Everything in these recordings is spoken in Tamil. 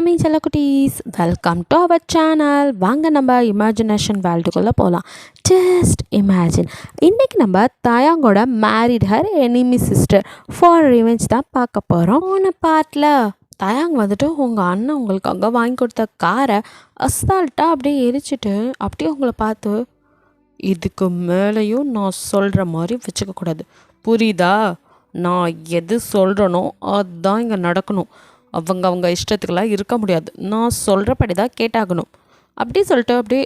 வணக்கம் செல்லக்குட்டீஸ், வெல்கம் டு அவர் சேனல். வாங்க நம்ம இமேஜினேஷன் வேர்ல்டுக்குள்ளே போகலாம். Just imagine. இன்றைக்கி நம்ம தயாங்கோட married her enemy sister for revenge தான் பார்க்க போகிறோம். போன பார்ட்டில் தயாங் வந்துட்டு உங்கள் அண்ணன் உங்களுக்காக வாங்கி கொடுத்த காரை அசால்ட்டாக அப்படியே எரிச்சிட்டு அப்படியே உங்களை பார்த்து, இதுக்கு மேலேயும் நான் சொல்கிற மாதிரி வச்சுக்கக்கூடாது, புரியுதா? நான் எது சொல்கிறேனோ அதுதான் இங்கே நடக்கணும். அவங்க இஷ்டத்துக்கெல்லாம் இருக்க முடியாது. நான் சொல்கிறபடி தான் கேட்டாகணும் அப்படி சொல்லிட்டு அப்படியே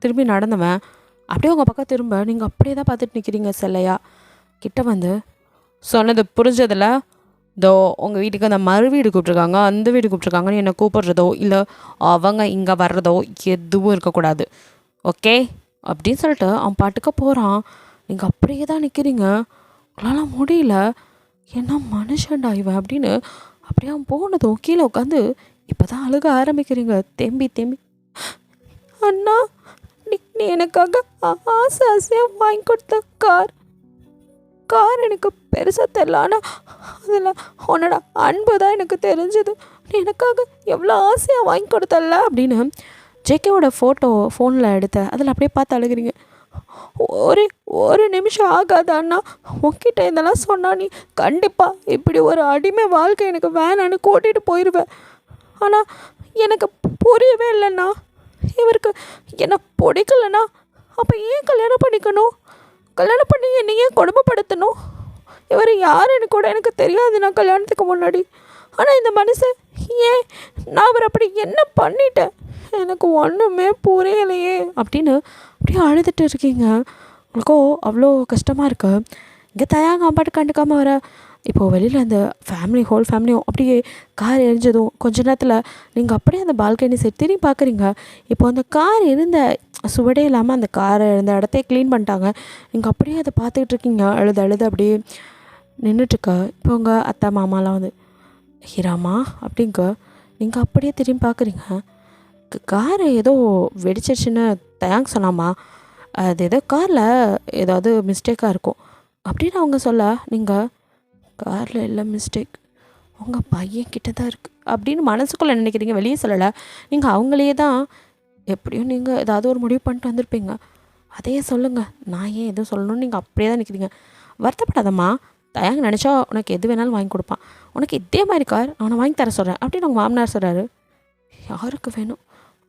திரும்பி நடந்தவன் அப்படியே உங்கள் பக்கம் திரும்ப நீங்கள் அப்படியே தான் பார்த்துட்டு நிற்கிறீங்க. செல்லையா கிட்ட வந்து சொன்னது புரிஞ்சதில்ல. இதோ உங்கள் வீட்டுக்கு அந்த மறு வீடு கூப்பிட்ருக்காங்க, அந்த வீடு கூப்பிட்ருக்காங்கன்னு என்னை கூப்பிட்றதோ இல்லை அவங்க இங்கே வர்றதோ எதுவும் இருக்கக்கூடாது, ஓகே அப்படின்னு சொல்லிட்டு அவன் பாட்டுக்க போகிறான். நீங்கள் அப்படியே தான் நிற்கிறீங்க. உங்களால் முடியல. என்ன மனுஷன்டா இவன் அப்படின்னு அப்படியே அவன் போனதும் கீழே உட்காந்து இப்போ தான் அழுக ஆரம்பிக்கிறீங்க. தேம்பி அண்ணா, நீ எனக்காக ஆசையாக வாங்கி கொடுத்த கார் எனக்கு பெருசாக தெரியல, ஆனால் அதில் உன்னோட அன்பு தான் எனக்கு தெரிஞ்சது. நீ எனக்காக எவ்வளோ ஆசையாக வாங்கி கொடுத்தல அப்படின்னு ஜேகேவோட ஃபோட்டோ ஃபோனில் எடுத்த அதில் அப்படியே பார்த்து அழுகிறீங்க. ஒரு நிமிஷம் ஆகாது அண்ணா, உன்கிட்ட இதெல்லாம் சொன்னால் நீ கண்டிப்பாக இப்படி ஒரு அடிமை வாழ்க்கை எனக்கு வேணான்னு கூட்டிகிட்டு போயிடுவேன். ஆனால் எனக்கு புரியவே இல்லைண்ணா. இவருக்கு என்னை பிடிக்கலண்ணா, அப்போ ஏன் கல்யாணம் பண்ணிக்கணும்? கல்யாணம் பண்ணி என்னை ஏன் கொடுமைப்படுத்தணும்? இவர் யாருன்னு கூட எனக்கு தெரியாதுண்ணா கல்யாணத்துக்கு முன்னாடி. ஆனால் இந்த மனுஷன் ஏன், நான் அவர் அப்படி என்ன பண்ணிட்டேன், எனக்கு ஒன்றுமே புரியலையே அப்படின்னு அப்படியே அழுதுட்டு இருக்கீங்க. உங்களுக்கோ அவ்வளோ கஷ்டமாக இருக்கு. இங்கே தயாங்க அம்பாட்டு கண்டுக்காமல் வர. இப்போது வெளியில் அந்த ஹோல் ஃபேமிலியும் அப்படியே கார் எரிஞ்சதும் கொஞ்ச நேரத்தில் நீங்கள் அப்படியே அந்த பால்கனி சைடு திரும்பி பார்க்குறீங்க. இப்போ அந்த கார் இருந்த சுவடே இல்லாமல் அந்த காரை இருந்த இடத்தையே க்ளீன் பண்ணிட்டாங்க. நீங்கள் அப்படியே அதை பார்த்துக்கிட்டு இருக்கீங்க. அழுது அப்படியே நின்றுட்டுருக்க. இப்போ உங்கள் அத்தை மாமாலாம் வந்து, ஹீராமா அப்படிங்க நீங்கள் அப்படியே திரும்பி பார்க்குறீங்க. கார் ஏதோ வெடிச்சிருச்சுன்னு தயாங்க சொன்னாமா, அது ஏதோ காரில் ஏதாவது மிஸ்டேக்காக இருக்கும் அப்படின்னு அவங்க சொல்ல, நீங்கள் காரில் எல்லாம் மிஸ்டேக் உங்கள் பையன்கிட்ட தான் இருக்குது அப்படின்னு மனசுக்குள்ளே நினைக்கிறீங்க. வெளியே சொல்லலை. நீங்கள் அவங்களையே தான் எப்படியும் நீங்கள் ஏதாவது ஒரு முடிவு பண்ணிட்டு வந்திருப்பீங்க, அதையே சொல்லுங்கள், நான் ஏன் எதுவும் சொல்லணும்னு நீங்கள் அப்படியே தான் நிற்கிறீங்க. வருத்தப்படாதம்மா, தயாங்க நினச்சா உனக்கு எது வேணாலும் வாங்கி கொடுப்பான். உனக்கு இதே மாதிரி கார் அவனை வாங்கி தர சொல்கிறேன் அப்படின்னு உங்கள் மாமனார் சொல்கிறாரு. யாருக்கு வேணும்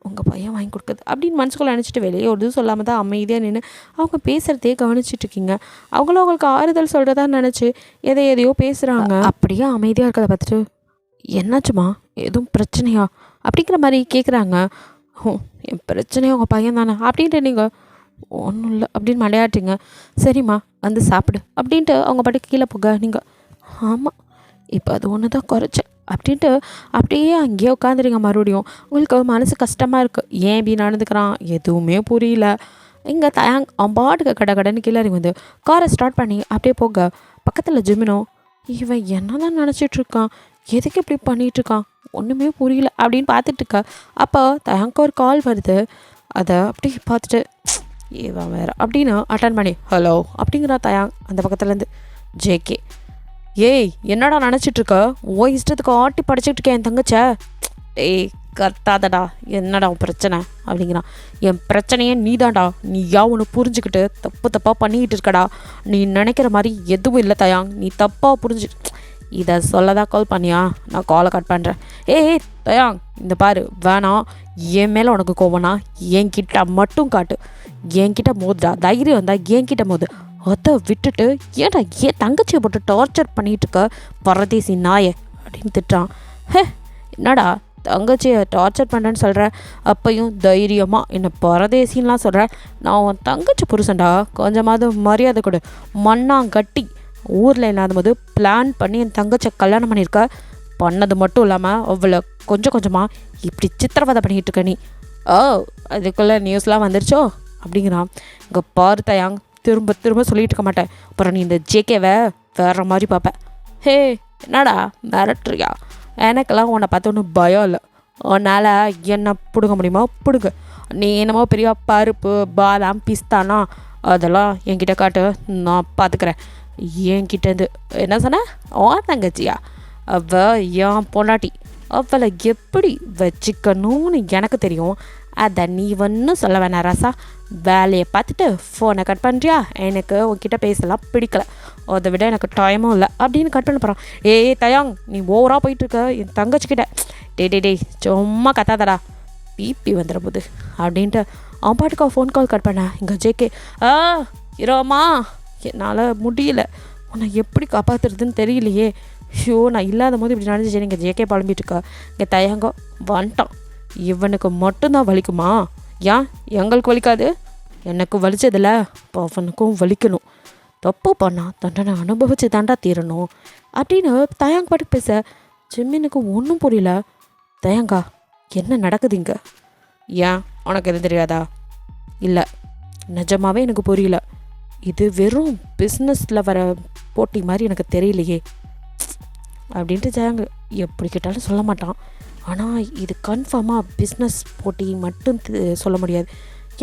உங்கள் பையன் வாங்கி கொடுக்குறது அப்படின்னு மனசுக்குள்ளே நினச்சிட்டு வெளியே ஒரு இது சொல்லாமல் தான் அமைதியாக நின்று அவங்க பேசுகிறதே கவனிச்சிட்ருக்கீங்க. அவங்களும் அவங்களுக்கு ஆறுதல் சொல்கிறதா நினச்சி எதையோ பேசுகிறாங்க. அப்படியே அமைதியாக இருக்கிறத பார்த்துட்டு, என்னாச்சுமா, எதுவும் பிரச்சனையா அப்படிங்கிற மாதிரி கேட்குறாங்க. என் பிரச்சனையா உங்கள் பையன் தானே அப்படின்ட்டு நீங்கள் ஒன்றும் இல்லை அப்படின்னு மலையாட்டிங்க. சரிம்மா வந்து சாப்பிடு அப்படின்ட்டு அவங்க பாட்டுக்கு கீழே போக. நீங்கள் ஆமாம் இப்போ அது ஒன்று தான் குறைச்சேன் அப்படின்ட்டு அப்படியே அங்கேயே உட்காந்துருங்க. மறுபடியும் உங்களுக்கு மனசு கஷ்டமாக இருக்குது. ஏன் இப்படி நடந்துக்கிறான் எதுவுமே புரியல. இங்கே தயாங் அம்பாட்டுக்கு கடைன்னு கீழே வந்து காரை ஸ்டார்ட் பண்ணி அப்படியே போக. பக்கத்தில் ஜிமினோ, இவன் என்ன தான் நினச்சிட்ருக்கான், எதுக்கு இப்படி பண்ணிகிட்ருக்கான், ஒன்றுமே புரியல அப்படின்னு பார்த்துட்ருக்க. அப்போ தயாங்க்கு ஒரு கால் வருது. அதை அப்படி பார்த்துட்டு, இவன் வேறு அப்படின்னு அட்டன் பண்ணி ஹலோ அப்படிங்கிறா தயாங். அந்த பக்கத்துலேருந்து ஜேகே, ஏய் என்னடா நினச்சிட்ருக்க, ஓ இஷ்டத்துக்கு ஆட்டி படிச்சுட்டு இருக்கேன் என் தங்கச்ச, ஏய் கத்தாதடா, என்னடா உன் பிரச்சனை அப்படிங்கிறான். என் பிரச்சனையே நீதான்டா, நீயா ஒன்று புரிஞ்சுக்கிட்டு தப்பாக பண்ணிக்கிட்டு இருக்கடா. நீ நினைக்கிற மாதிரி எதுவும் இல்லை தயாங், நீ தப்பாக புரிஞ்சு இதை சொல்லதான் கால் பண்ணியா, நான் காலை கட் பண்ணுறேன். ஏய் தயாங் இந்த பாரு, வேணாம், என் மேலே உனக்கு கோவனா என்கிட்ட மட்டும் காட்டு, என்கிட்ட மோதுடா, தைரியம் வந்தா என்கிட்ட மோது, அதை விட்டுட்டு ஏன்டா ஏன் தங்கச்சியை போட்டு டார்ச்சர் பண்ணிகிட்டு இருக்க பரதேசி நாயை அப்படின்னு திட்டான். என்னடா தங்கச்சியை டார்ச்சர் பண்ணுறேன்னு சொல்கிற, அப்பையும் தைரியமாக என்னை பரதேசின்லாம் சொல்கிறேன். நான் உன் தங்கச்சி புருஷன்டா, கொஞ்சமாவது மரியாதை கொடு. மண்ணாங்கட்டி ஊரில் இல்லாத போது பிளான் பண்ணி என் தங்கச்சியை கல்யாணம் பண்ணியிருக்க, பண்ணது மட்டும் இல்லாமல் அவ்வளோ கொஞ்சமாக இப்படி சித்திரவதை பண்ணிகிட்டு இருக்க நீ. ஓ அதுக்குள்ளே நியூஸ்லாம் வந்துருச்சோ அப்படிங்கிறான். இங்கே பாரு தயாங், திரும்ப சொல்லிகிட்டு இருக்க மாட்டேன், அப்புறம் நீ இந்த ஜேகேவை வேறு மாதிரி பார்ப்பேன். ஹே என்னடா மிரட்டுறியா, எனக்கெல்லாம் உன்னை பார்த்து ஒன்றும் பயம் இல்லை, உன்னால் என்ன பிடுங்க முடியுமோ பிடுங்க. நீ என்னமோ பெரிய பருப்பு பாதாம் பிஸ்தானா அதெல்லாம் என்கிட்ட காட்டு, நான் பார்த்துக்கிறேன். என்கிட்டேருந்து என்ன சொன்ன, ஓ தங்கச்சியா, அவள் என் பொண்டாட்டி, அவளை எப்படி வச்சுக்கணும்னு எனக்கு தெரியும். அதை நீ ஒன்றும் சொல்ல வேணாம் ராசா. வேலையை பார்த்துட்டு ஃபோனை கட் பண்ணுறியா? எனக்கு உன்கிட்ட பேசலாம் பிடிக்கல, அதை விட எனக்கு டைமும் இல்லை அப்படின்னு கட் பண்ண போகிறான். தயாங், நீ ஓவராக போயிட்டுருக்க என் தங்கச்சிக்கிட்ட. டே சும்மா கத்தாதடா, பிபி வந்துட போகுது அப்படின்ட்டு அவன் பாட்டுக்கு ஃபோன் கால் கட் பண்ண. இங்கே ஜேகே, இரோமா என்னால் முடியல, உன்னை எப்படி காப்பாற்றுறதுன்னு தெரியலையே. ஷோ, நான் இல்லாத போது இப்படி நடந்துச்சு. இங்கே ஜேகே புலம்பிட்டுருக்கா. இங்கே தயாங்கோ வந்துட்டான். இவனுக்கு மட்டும்தான் வலிக்குமா? ஏன் எங்களுக்கு வலிக்காது? எனக்கு வலிச்சதில்ல, இப்போ அவனுக்கும் வலிக்கணும். தப்பு பண்ணா தண்டனை அனுபவிச்சு தாண்டா தீரணும் அப்படின்னு தயாங் பாட்டுக்கு பேச ஜிம்மினுக்கு ஒன்றும் புரியல. தயாங்கா, என்ன நடக்குது இங்கே? ஏன் உனக்கு எதுவும் தெரியாதா? இல்லை, நிஜமாவே எனக்கு புரியல. இது வெறும் பிஸ்னஸில் வர போட்டி மாதிரி எனக்கு தெரியலையே அப்படின்ட்டு ஜாங்க எப்படி கேட்டாலும் சொல்ல மாட்டான். ஆனால் இது கன்ஃபார்மாக பிஸ்னஸ் போட்டி மட்டும் சொல்ல முடியாது.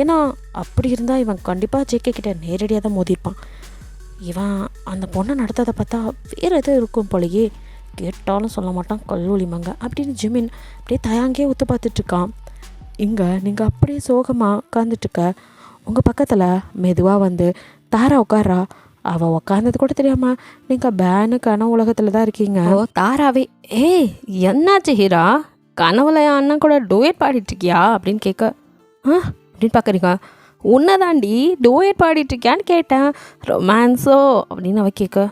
ஏன்னா அப்படி இருந்தால் இவன் கண்டிப்பாக ஜேகே கிட்ட நேரடியாக தான் மோதிருப்பான். இவன் அந்த பொண்ணை நடத்ததை பார்த்தா வேறு எதுவும் இருக்கும் போலையே, கேட்டாலும் சொல்ல மாட்டான் கல்லூலி மங்க அப்படின்னு ஜிமின் அப்படியே தயாங்கே ஒத்து பார்த்துட்ருக்கான். இங்கே நீங்கள் அப்படியே சோகமாக உட்காந்துட்ருக்க. உங்கள் பக்கத்தில் மெதுவாக வந்து தாரா உட்காரா. அவள் உக்காந்தது கூட தெரியாமல் நீங்கள் பேனு கனவு உலகத்தில் தான் இருக்கீங்க. தாராவே, என்னாச்சு ஹீரா, கனவுல அண்ணன் கூட டூயட் பாடிட்டுருக்கியா அப்படின்னு கேட்க, அப்படின்னு பார்க்குறீங்க. உன்னை தாண்டி டூயட் பாடிட்டுருக்கியான்னு கேட்டேன். ரொமான்ஸோ அப்படின்னு அவ கேட்க,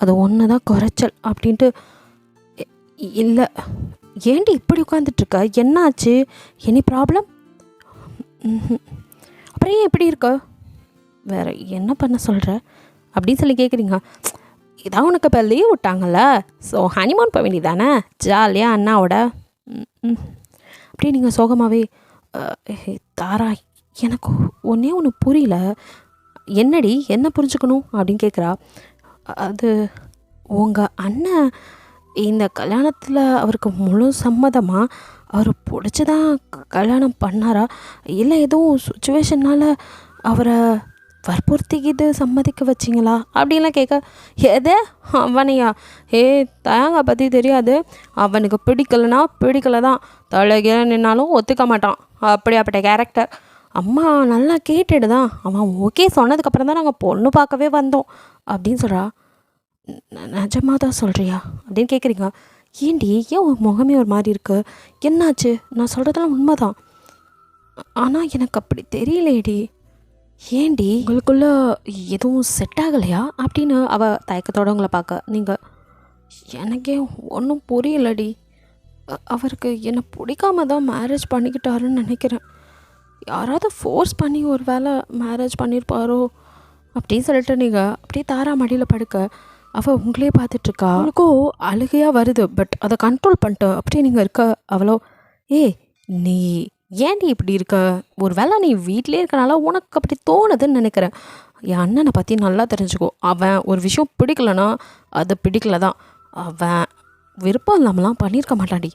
அது ஒன்று தான் குறைச்சல் அப்படின்ட்டு. இல்லை, ஏண்டி இப்படி உட்காந்துட்ருக்க, என்னாச்சு, எனி ப்ராப்ளம்? அப்புறம் ஏன் இப்படி இருக்க, வேறு என்ன பண்ண சொல்கிற அப்படின்னு சொல்லி கேட்குறீங்க. இதான் உனக்கு இப்போ லீவ் விட்டாங்கல்ல, ஸோ ஹனிமூன் போக வேண்டியதானே ஜாலியாக அண்ணாவோட அப்படி நீங்கள் சோகமாகவே. தாரா, எனக்கு ஒன்றே ஒன்று புரியல, என்னடி என்ன புரிஞ்சுக்கணும் அப்படின்னு கேட்குறா. அது உங்கள் அண்ணன் இந்த கல்யாணத்தில் அவருக்கு முழு சம்மதமாக அவர் பிடிச்சதான் கல்யாணம் பண்ணாரா, இல்லை எதுவும் சுச்சுவேஷனால் அவரை வற்புறுத்திக்கிட்டு சம்மதிக்க வச்சிங்களா அப்படின்லாம் கேட்க, எதே அவனையா? தயாங்கா பற்றி தெரியாது, அவனுக்கு பிடிக்கலைன்னா பிடிக்கலை தான், தலைகீழ நின்னாலும் ஒத்துக்க மாட்டான், அப்படியாப்பட்ட கேரக்டர். அம்மா நல்லா கேட்டுட்டு தான் அவன் ஓகே சொன்னதுக்கப்புறம் தான் நாங்கள் பொண்ணு பார்க்கவே வந்தோம் அப்படின்னு சொல்கிறா. நிஜமாக தான் சொல்கிறியா அப்படின்னு கேட்குறீங்க. ஏண்டி, ஏன் உன் முகமே ஒரு மாதிரி இருக்கு, என்னாச்சு? நான் சொல்கிறதெல்லாம் உண்மை தான், ஆனால் எனக்கு அப்படி தெரியலேடி. ஏண்டி, உங்களுக்குள்ள எதுவும் செட் ஆகலையா அப்படின்னு அவள் தயக்கத்தோடு உங்களை பார்க்க. நீங்கள், எனக்கே ஒன்றும் புரியலடி, அவருக்கு என்னை பிடிக்காம தான் மேரேஜ் பண்ணிக்கிட்டாருன்னு நினைக்கிறேன், யாராவது ஃபோர்ஸ் பண்ணி ஒரு வேளை மேரேஜ் பண்ணியிருப்பாரோ அப்படின்னு சொல்லிட்டு நீங்கள் அப்படியே தாரா மடியில் படுக்க அவள் உங்களே பார்த்துட்ருக்கா. அவளுக்கும் அழுகையாக வருது, பட் அதை கண்ட்ரோல் பண்ணிட்டு அப்படியே நீங்கள் இருக்க. அவளோ, நீ ஏன்டி இப்படி இருக்க, ஒரு வேளை நீ வீட்டிலே இருக்கனால உனக்கு அப்படி தோணுதுன்னு நினைக்கிறேன். என் அண்ணனை பற்றி நல்லா தெரிஞ்சுக்கோ, அவன் ஒரு விஷயம் பிடிக்கலன்னா அது பிடிக்கல தான், அவன் விருப்பம் இல்லாமலாம் பண்ணியிருக்க மாட்டான்டி.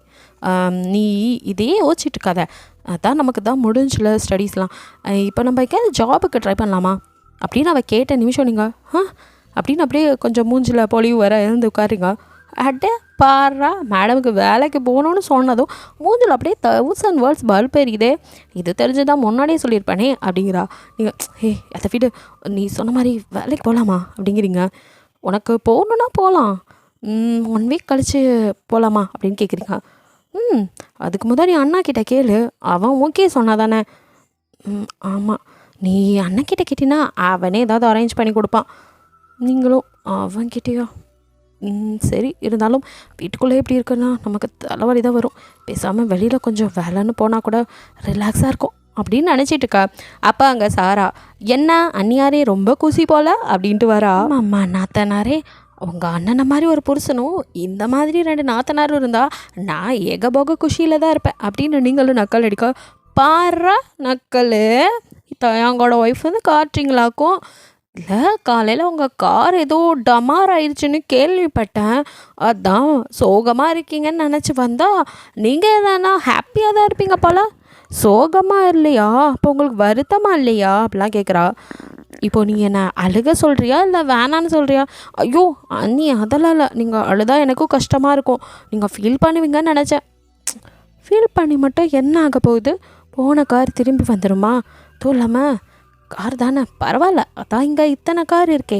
நீ இதே யோசிச்சுட்டு இருக்காத, அதான் நமக்கு தான் முடிஞ்சில்ல ஸ்டடீஸ்லாம், இப்போ நம்ம எங்கேயாவது ஜாபுக்கு ட்ரை பண்ணலாமா அப்படின்னு அவள் கேட்ட நிமிஷம் நீங்கள் அப்படின்னு அப்படியே கொஞ்சம் மூஞ்சில் பொலிவு வர இருந்து உட்காருங்க. அட்டே பாரா, மேடமுக்கு வேலைக்கு போகணுன்னு சொன்னதும் மூஞ்சில் அப்படியே 1000 வேர்ட்ஸ் பல்ப் எரியுதே, இது தெரிஞ்சுதான் முன்னாடியே சொல்லியிருப்பானே அப்படிங்கிறா. நீங்கள், அதை விட நீ சொன்ன மாதிரி வேலைக்கு போகலாமா அப்படிங்கிறீங்க. உனக்கு போகணுன்னா போகலாம், 1 வீக் கழித்து போகலாமா அப்படின்னு கேட்குறீங்க. அதுக்கு முன்னாடி அண்ணா கிட்டே கேளு, அவன் ஓகே சொன்னா தானே. ஆமாம், நீ அண்ணக்கிட்ட கேட்டினா அவனே ஏதாவது அரேஞ்ச் பண்ணி கொடுப்பான், நீங்களும் அவன்கிட்டயா? சரி, இருந்தாலும் வீட்டுக்குள்ளே எப்படி இருக்குன்னா நமக்கு தலைவலி தான் வரும், பேசாமல் வெளியில் கொஞ்சம் வேலைன்னு போனால் கூட ரிலாக்ஸாக இருக்கும் அப்படின்னு நினச்சிட்டு இருக்கா. அப்போ அங்கே சாரா, என்ன அண்ணியாரே ரொம்ப குசி போல் அப்படின்ட்டு வரா. அம்மா நாத்தனாரே, உங்கள் அண்ணனை மாதிரி ஒரு புருஷனும் இந்த மாதிரி 2 நாத்தனாரும் இருந்தால் நான் ஏகபோக குஷியில் தான் இருப்பேன் அப்படின்னு நீங்களும் நக்கல் அடிக்க. பாரா நக்கல், தயாங்கோட ஒய்ஃப் வந்து காட்டுறீங்களாக்கும். இல்லை, காலையில் உங்கள் கார் ஏதோ டமார் ஆயிடுச்சுன்னு கேள்விப்பட்டேன், அதான் சோகமாக இருக்கீங்கன்னு நினச்சி வந்தா நீங்கள் எதனா ஹாப்பியாக தான் இருப்பீங்க போல், சோகமாக இல்லையா, அப்போ உங்களுக்கு வருத்தமாக இல்லையா அப்படிலாம் கேட்குறா. இப்போ நீ என்னை அழுக சொல்கிறியா இல்லை வேணான்னு சொல்கிறியா? ஐயோ அண்ணி அதெல்லாம் இல்லை, நீங்கள் அழுதா எனக்கும் கஷ்டமாக இருக்கும், நீங்கள் ஃபீல் பண்ணுவீங்கன்னு நினச்சேன். ஃபீல் பண்ணி மட்டும் என்ன ஆக போகுது? போன கார் திரும்பி வந்துடுமா? அதுவும் இல்லாமல் கார் தானே, பரவாயில்ல, அதான் இங்கே இத்தனை கார் இருக்கே,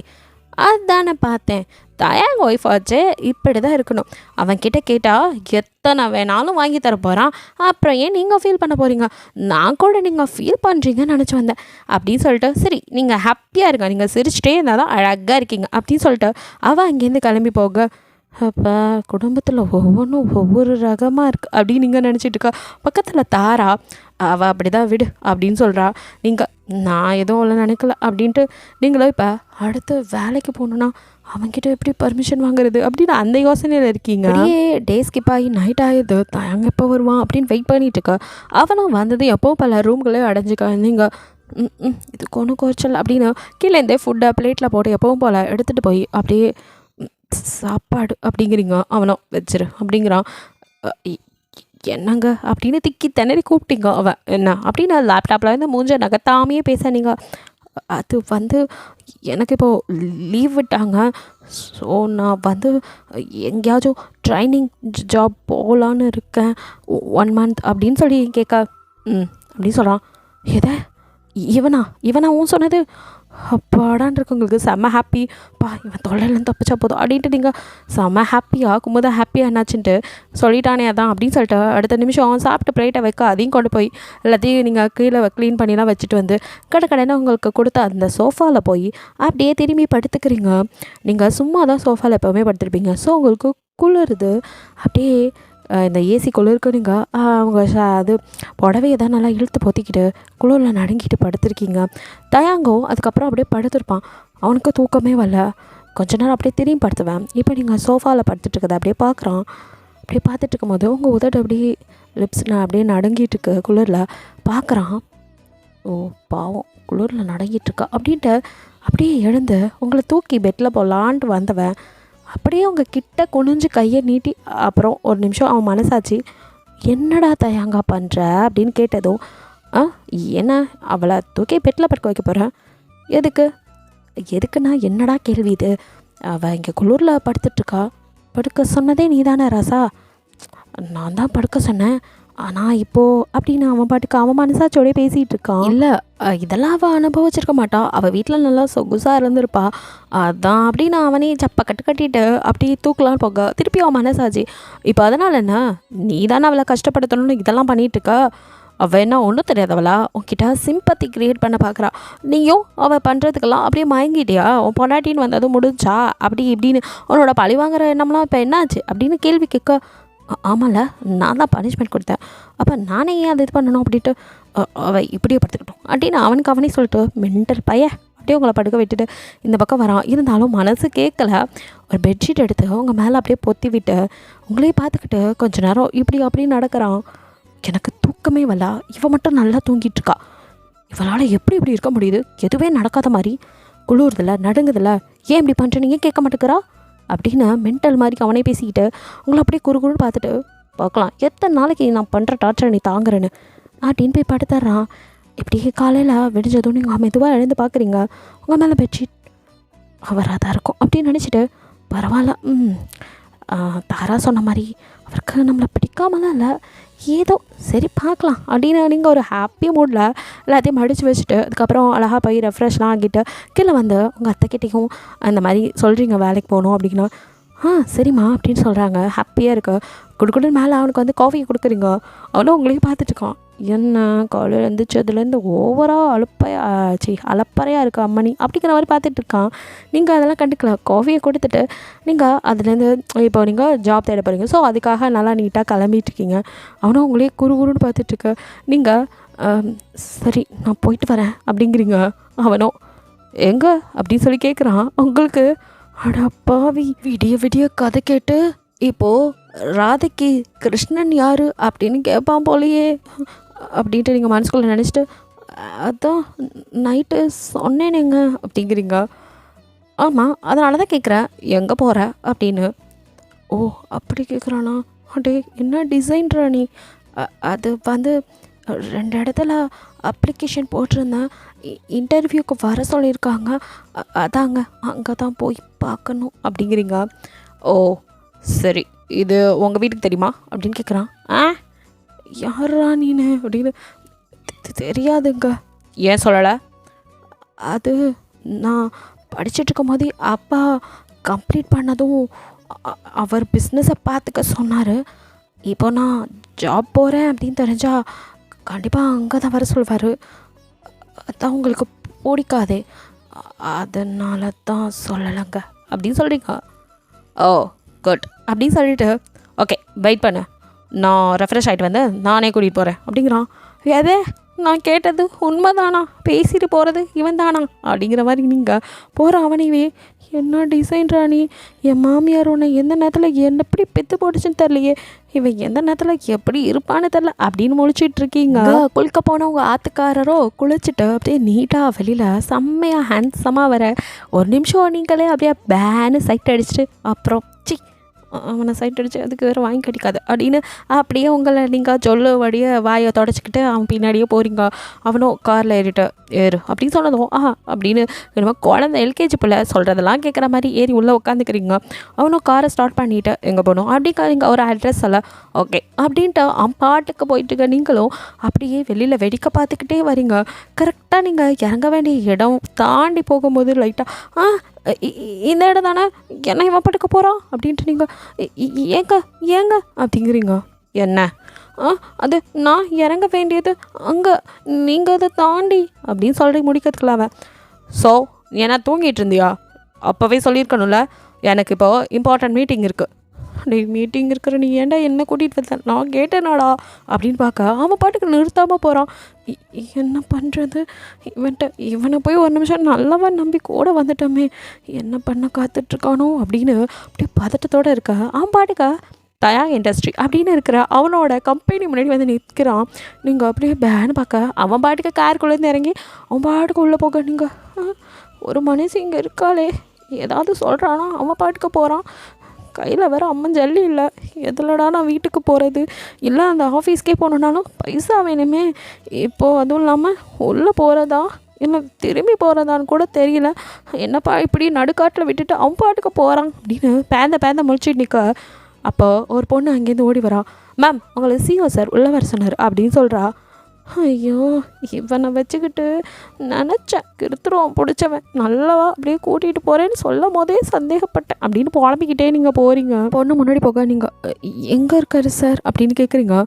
அதுதானே பார்த்தேன். தயாங்க ஒய்ஃப் ஆச்சு, இப்படி தான் இருக்கணும். அவன்கிட்ட கேட்டால் எத்தனை வேணாலும் வாங்கி தர போகிறான், அப்புறம் ஏன் நீங்கள் ஃபீல் பண்ண போகிறீங்க? நான் கூட நீங்கள் ஃபீல் பண்ணுறீங்கன்னு நினச்சி வந்தேன் அப்படின்னு சொல்லிட்டு, சரி நீங்கள் ஹாப்பியாக இருங்க, நீங்கள் சிரிச்சிட்டே இருந்தால் தான் அழகாக இருக்கீங்க அப்படின்னு சொல்லிட்டு அவள் அங்கேருந்து கிளம்பி போக, அப்போ குடும்பத்தில் ஒவ்வொன்றும் ஒவ்வொரு ரகமாக இருக்குது அப்படின்னு நீங்கள் நினச்சிட்டு இருக்கா. பக்கத்தில் தாரா, அவள் அப்படி தான் விடு அப்படின்னு சொல்கிறா. நீங்கள் நான் எதுவும் அவ்வளோ நினைக்கல அப்படின்ட்டு நீங்களும் இப்போ அடுத்து வேலைக்கு போகணுன்னா அவன்கிட்ட எப்படி பர்மிஷன் வாங்குறது அப்படின்னு அந்த யோசனையில் இருக்கீங்க. டே ஸ்கிப் ஆகி நைட் ஆகிடுது, தயங்க எப்போ வருவான் அப்படின்னு வெயிட் பண்ணிட்டு இருக்கா. அவனும் வந்தது எப்போ பல ரூம்களே அடைஞ்சிக்கா. நீங்கள் இதுக்கு ஒன்றும் குறைச்சல் அப்படின்னு கீழேருந்தே ஃபுட்டை பிளேட்டில் போட்டு எப்பவும் போல் எடுத்துகிட்டு போய் அப்படியே சாப்பாடு அப்படிங்கிறீங்க. அவனும் வச்சிரு அப்படிங்கிறான். என்னங்க அப்படின்னு திக்கி திணறி கூப்பிட்டீங்க. அவன் என்ன அப்படின்னு லேப்டாப்பில் வந்து மூஞ்ச நகர்த்தாமையே பேசினீங்க. அது வந்து எனக்கு இப்போது லீவ் விட்டாங்க, ஸோ நான் வந்து எங்கேயாச்சும் ட்ரைனிங் ஜாப் போகலான்னு இருக்கேன் 1 month அப்படின்னு சொல்லி கேட்க, அப்படின்னு சொல்கிறான். எதை இவனாவும் சொன்னது? அப்பாடான் இருக்கவங்களுக்கு செம்ம ஹாப்பி, பா இவன் தொல்லையிலேருந்து தப்பிச்சா போதும் அப்படின்ட்டு நீங்கள் செம்ம ஹாப்பியாக கும்பதா ஹாப்பியாக என்னாச்சுன்ட்டு சொல்லிட்டானே அதான் அப்படின்னு சொல்லிட்டு அடுத்த நிமிஷம் சாப்பிட்டு பிளேட்டை வைக்க அதையும் கொண்டு போய் எல்லாத்தையும் நீங்கள் கீழே க்ளீன் பண்ணிலாம் வச்சுட்டு வந்து கடைன்னு உங்களுக்கு கொடுத்த அந்த சோஃபாவில் போய் அப்படியே திரும்பி படுத்துக்கிறீங்க. நீங்கள் சும்மா தான் சோஃபாவில் எப்போவுமே படுத்துருப்பீங்க, ஸோ உங்களுக்கு குளிருது. அப்படியே இந்த ஏசி குளிருக்கு நீங்கள் அவங்க அது புடவையை தான் நல்லா இழுத்து பொத்திக்கிட்டு குளிரில் நடுங்கிட்டு படுத்துருக்கீங்க. தயாங்கோ அதுக்கப்புறம் அப்படியே படுத்துருப்பான். அவனுக்கு தூக்கமே வரல. கொஞ்ச நேரம் அப்படியே திரும்பி படுத்துவேன். இப்போ நீங்கள் சோஃபாவில் படுத்துட்டு இருக்கதை அப்படியே பார்க்குறான். அப்படியே பார்த்துட்டு இருக்கும்போது உங்கள் உதடு அப்படியே லிப்ஸ் அப்படியே நடுங்கிட்டு இருக்கு குளிரில். பார்க்குறான், ஓ பாவம் குளிரில் நடுங்கிட்டுருக்கா அப்படின்ட்டு அப்படியே எழுந்து உங்களை தூக்கி பெட்டில் போடலான்ட்டு வந்தவன் அப்படியே அவங்க கிட்ட குனிஞ்சு கையை நீட்டி அப்புறம் ஒரு நிமிஷம் அவன் மனசாச்சு, என்னடா தயாங்கா பண்ணுற அப்படின்னு கேட்டதும், என்ன அவளை தூக்கி பெட்டில் படுக்க வைக்க போகிறேன், எதுக்குன்னா என்னடா கேள்வி இது? அவள் இங்கே குளிரில் படுத்துட்ருக்கா, படுக்க சொன்னதே நீ தானே ராசா? நான் தான் படுக்க சொன்னேன், ஆனால் இப்போது அப்படின்னு அவன் பாட்டுக்கு அவன் மனசாச்சோடய பேசிகிட்டு இருக்கான். இல்லை இதெல்லாம் அவள் அனுபவிச்சிருக்க மாட்டாள், அவள் வீட்டில் நல்லா சொகுசாக இருந்திருப்பா, அதான் அப்படின்னு அவனே சப்பை கட்டிட்டு அப்படி தூக்கலான்னு போக திருப்பி அவன் மனசாச்சு. இப்போ அதனால் என்ன, நீ தானே அவளை கஷ்டப்படுத்தணும்னு இதெல்லாம் பண்ணிகிட்ருக்க? அவள் என்ன ஒன்றும் தெரியாதவளா? உன்கிட்ட சிம்பத்தி க்ரியேட் பண்ண பார்க்குறா. நீயும் அவள் பண்ணுறதுக்கெல்லாம் அப்படியே மயங்கிட்டியா? உன் பொண்டாட்டின்னு வந்ததும் முடிஞ்சா அப்படி இப்படின்னு உன்னோட பழி வாங்குற எண்ணம்லாம் இப்போ என்னாச்சு அப்படின்னு கேள்வி கேட்க, ஆமாம்ல நான் தான் பனிஷ்மெண்ட் கொடுத்தேன், அப்போ நானே ஏன் அதை இது பண்ணணும் அப்படின்ட்டு அவள் இப்படியே படுத்துக்கிட்டோம் அப்படின்னு அவனே சொல்லிட்டு மென்டல் அப்படியே உங்களை படுக்க விட்டுட்டு இந்த பக்கம் வரான். இருந்தாலும் மனசு கேட்கல. ஒரு பெட்ஷீட் எடுத்து அவங்க மேலே அப்படியே பொத்தி விட்டு உங்களே பார்த்துக்கிட்டு கொஞ்ச நேரம் இப்படி அப்படின்னு நடக்கிறான். எனக்கு தூக்கமே வரல, இவன் மட்டும் நல்லா தூங்கிட்டு இருக்கா, இவளால் எப்படி இருக்க முடியுது? எதுவே நடக்காத மாதிரி குளிர்தில்ல நடுங்குதில்ல, ஏன் இப்படி பண்ணுறேன்னு ஏன் கேட்க மாட்டேங்கிறா அப்படின்னு மென்டல் மாதிரி அவனே பேசிக்கிட்டு உங்களை அப்படியே குறுகுறுன்னு பார்த்துட்டு, பார்க்கலாம் எத்தனை நாளைக்கு நான் பண்ணுற டார்ச்சரை நீ தாங்குறேன்னு அப்படின்னு போய் படுத்துட்றான். இப்படியே காலையில் விடிஞ்சதும் நீங்கள் மெதுவாக எழுந்து பார்க்குறீங்க, உங்கள் மேலே பெட்ஷீட் அவராக தான் இருக்கும் அப்படின்னு நினச்சிட்டு, பரவாயில்ல தாரா சொன்ன மாதிரி அவருக்கு நம்மளை பிடிக்காமலாம் இல்லை, ஏதோ சரி பார்க்கலாம் அப்படின்னு நீங்கள் ஒரு ஹாப்பி மூடில் எல்லாத்தையும் மடித்து வச்சுட்டு அதுக்கப்புறம் அழகாக போய் ரெஃப்ரெஷ்லாம் ஆகிட்டு கீழே வந்து உங்கள் அத்தைக்கிட்டையும் அந்த மாதிரி சொல்கிறீங்க வேலைக்கு போகணும் அப்படின்னா, சரிம்மா அப்படின்னு சொல்கிறாங்க. ஹாப்பியாக இருக்கு. குடுக்குடுன்னு மேலே அவனுக்கு வந்து காஃபி கொடுக்குறீங்க. அவனும் உங்களையும் பார்த்துட்ருக்கான். என்ன காலையில் எழுந்திரிச்சு அதுலேருந்து ஓவராக அலப்பறையாக இருக்குது அம்மணி அப்படிங்கிற மாதிரி பார்த்துட்ருக்கான். நீங்கள் அதெல்லாம் கண்டுக்கல. காஃபியை கொடுத்துட்டு நீங்கள் அதுலேருந்து இப்போ நீங்கள் ஜாப் தேட போகிறீங்க, ஸோ அதுக்காக நல்லா நீட்டாக கிளம்பிட்டுருக்கீங்க. அவனும் உங்களே குறுன்னு பார்த்துட்ருக்க. நீங்கள் சரி நான் போயிட்டு வரேன் அப்படிங்கிறீங்க. அவனும் எங்கே அப்படின்னு சொல்லி கேட்குறான். உங்களுக்கு அடப்பாவி விடிய கதை கேட்டு இப்போது ராதைக்கு கிருஷ்ணன் யார் அப்படின்னு கேட்பான் போலையே அப்படின்ட்டு நீங்கள் மனசுக்குள்ளே நினச்சிட்டு, அதான் நைட்டு சொன்னேனேங்க அப்படிங்கிறீங்க. ஆமாம் அதனால தான் கேட்குறேன் எங்கே போகிற அப்படின்னு. ஓ அப்படி கேட்குறானா? அடே என்ன டிசைன்ரா நீ? அது வந்து 2 இடத்துல அப்ளிகேஷன் போட்டிருந்தேன். இன்டர்வியூக்கு வர சொல்லியிருக்காங்க. அதாங்க அங்கே தான் போய் பார்க்கணும் அப்படிங்கிறீங்க. ஓ சரி, இது உங்கள் வீட்டுக்கு தெரியுமா அப்படின்னு கேட்குறான். யாரா நீனு அப்படின்னு. தெரியாதுங்க. ஏன் சொல்லலை? அது நான் படிச்சுட்ருக்கும் போதே அப்பா கம்ப்ளீட் பண்ணதும் அவர் பிஸ்னஸை பார்த்துக்க சொன்னார். இப்போ நான் ஜாப் போகிறேன் அப்படின்னு தெரிஞ்சால் கண்டிப்பாக அங்கே தான் வர சொல்வார். அதான் உங்களுக்கு பிடிக்காதே, அதனால தான் சொல்லலைங்க அப்படின்னு சொல்கிறீங்க. ஓ குட் அப்படின்னு சொல்லிவிட்டு ஓகே வெயிட் பண்ணு, நான் ரெஃப்ரெஷ் ஆகிட்டு வந்து நானே கூட்டிகிட்டு போகிறேன் அப்படிங்கிறான். எதே நான் கேட்டது உண்மைதானா? பேசிட்டு போகிறது இவன் தானா அப்படிங்கிற மாதிரி நீங்கள் போகிற அவனைவே என்ன டிசைன் ராணி, என் மாமியார் உன்னை எந்த நேரத்தில் எப்படி பெற்று போட்டுச்சுன்னு தெரியலையே, இவன் எந்த நேரத்தில் எப்படி இருப்பான்னு தெரில அப்படின்னு முழிச்சிட்டு இருக்கீங்க. குளிக்க போனவங்க ஆத்துக்காரரோ குளிச்சுட்டு அப்படியே நீட்டாக வெளியில் செம்மையாக ஹேண்ட்ஸமாக வர ஒரு நிமிஷம் நீங்களே அப்படியே பேனு சைட் அடிச்சுட்டு அப்புறம் சி அவனை சைட் அடித்து அதுக்கு வேறு வாங்கி கட்டிக்காது அப்படின்னு அப்படியே உங்களை நீங்கள் சொல்லுபடியே வாயை தொடச்சிக்கிட்டு அவன் பின்னாடியே போகிறீங்க. அவனும் காரில் ஏறு அப்படின்னு சொன்னதும் அப்படின்னு என்னமோ குழந்தை எல்கேஜி பிள்ளை சொல்கிறதெல்லாம் கேட்குற மாதிரி ஏறி உள்ளே உட்காந்துக்கிறீங்க. அவனும் காரை ஸ்டார்ட் பண்ணிவிட்டு எங்கே போகணும் அப்படிங்கிறீங்க ஒரு அட்ரஸ் எல்லாம் ஓகே அப்படின்ட்டு அவன் பாட்டுக்கு போயிட்டுங்க. நீங்களும் அப்படியே வெளியில் வெடிக்க பார்த்துக்கிட்டே வரீங்க. கரெக்டாக நீங்கள் இறங்க வேண்டிய இடம் தாண்டி போகும்போது லைட்டாக இந்த இடம் தானே, என்ன இவன் படுக்க போகிறான் அப்படின்ட்டு நீங்கள் ஏங்க அப்படிங்கிறீங்க. என்ன? அது நான் இறங்க வேண்டியது அங்கே, நீங்கள் அதை தாண்டி அப்படின்னு சொல்லி முடிக்கிறதுக்குள்ள அவன் ஸோ ஏன்னா தூங்கிட்டு இருந்தியா? அப்போவே சொல்லியிருக்கணும்ல, எனக்கு இப்போது இம்பார்ட்டன்ட் மீட்டிங் இருக்குது. நீ மீட்டிங் இருக்கிற நீ ஏன்டா என்ன கூட்டிகிட்டு வந்த, நான் கேட்டேனாடா அப்படின்னு பார்க்க அவன் பாட்டுக்கு நிறுத்தாமல் போகிறான். என்ன பண்ணுறது, இவனை போய் ஒரு நிமிஷம் நல்லவன் நம்பி கூட வந்துட்டோமே, என்ன பண்ண காத்துட்ருக்கானோ அப்படின்னு அப்படியே பதட்டத்தோடு இருக்க அவன் பாட்டுக்க தயாங் இண்டஸ்ட்ரி அப்படின்னு இருக்கிற அவனோட கம்பெனி முன்னாடி வந்து நிற்கிறான். நீங்கள் அப்படியே பேன்னு பார்க்க அவன் பாட்டுக்கு காருக்குள்ளேருந்து இறங்கி அவன் பாட்டுக்கு உள்ளே போக நீங்கள் ஒரு மனுஷன் இங்கே இருக்காளே ஏதாவது சொல்கிறானா, அவன் பாட்டுக்கு போகிறான். கையில் வேறு அம்மன் ஜல்லி இல்லை, எதிலடா நான் வீட்டுக்கு போகிறது, இல்லை அந்த ஆஃபீஸ்க்கே போகணுன்னாலும் பைசா வேணுமே. இப்போது அதுவும் இல்லாமல் உள்ளே போகிறதா இல்லை திரும்பி போகிறதான்னு கூட தெரியல. என்னப்பா இப்படி நடுக்காட்டில் விட்டுட்டு அவன் பாட்டுக்கு போகிறான் அப்படின்னு பேந்த முழிச்சிட்டு நிற்க அப்போ ஒரு பொண்ணு அங்கேருந்து ஓடி வரா. மேம் உங்களை சிஓ சார் உள்ளே வர சொன்னார் அப்படின்னு சொல்கிறா. ஐயோ இவனை வச்சுக்கிட்டு நினச்சேன் கிருத்துருவான் பிடிச்சவன் நல்லவா அப்படியே கூட்டிகிட்டு போகிறேன்னு சொல்லும் போதே சந்தேகப்பட்டேன் அப்படின்னு புலம்பிக்கிட்டே நீங்கள் போகிறீங்க. பொண்ணு முன்னாடி போக நீங்கள் எங்கே இருக்காரு சார் அப்படின்னு கேட்குறீங்க.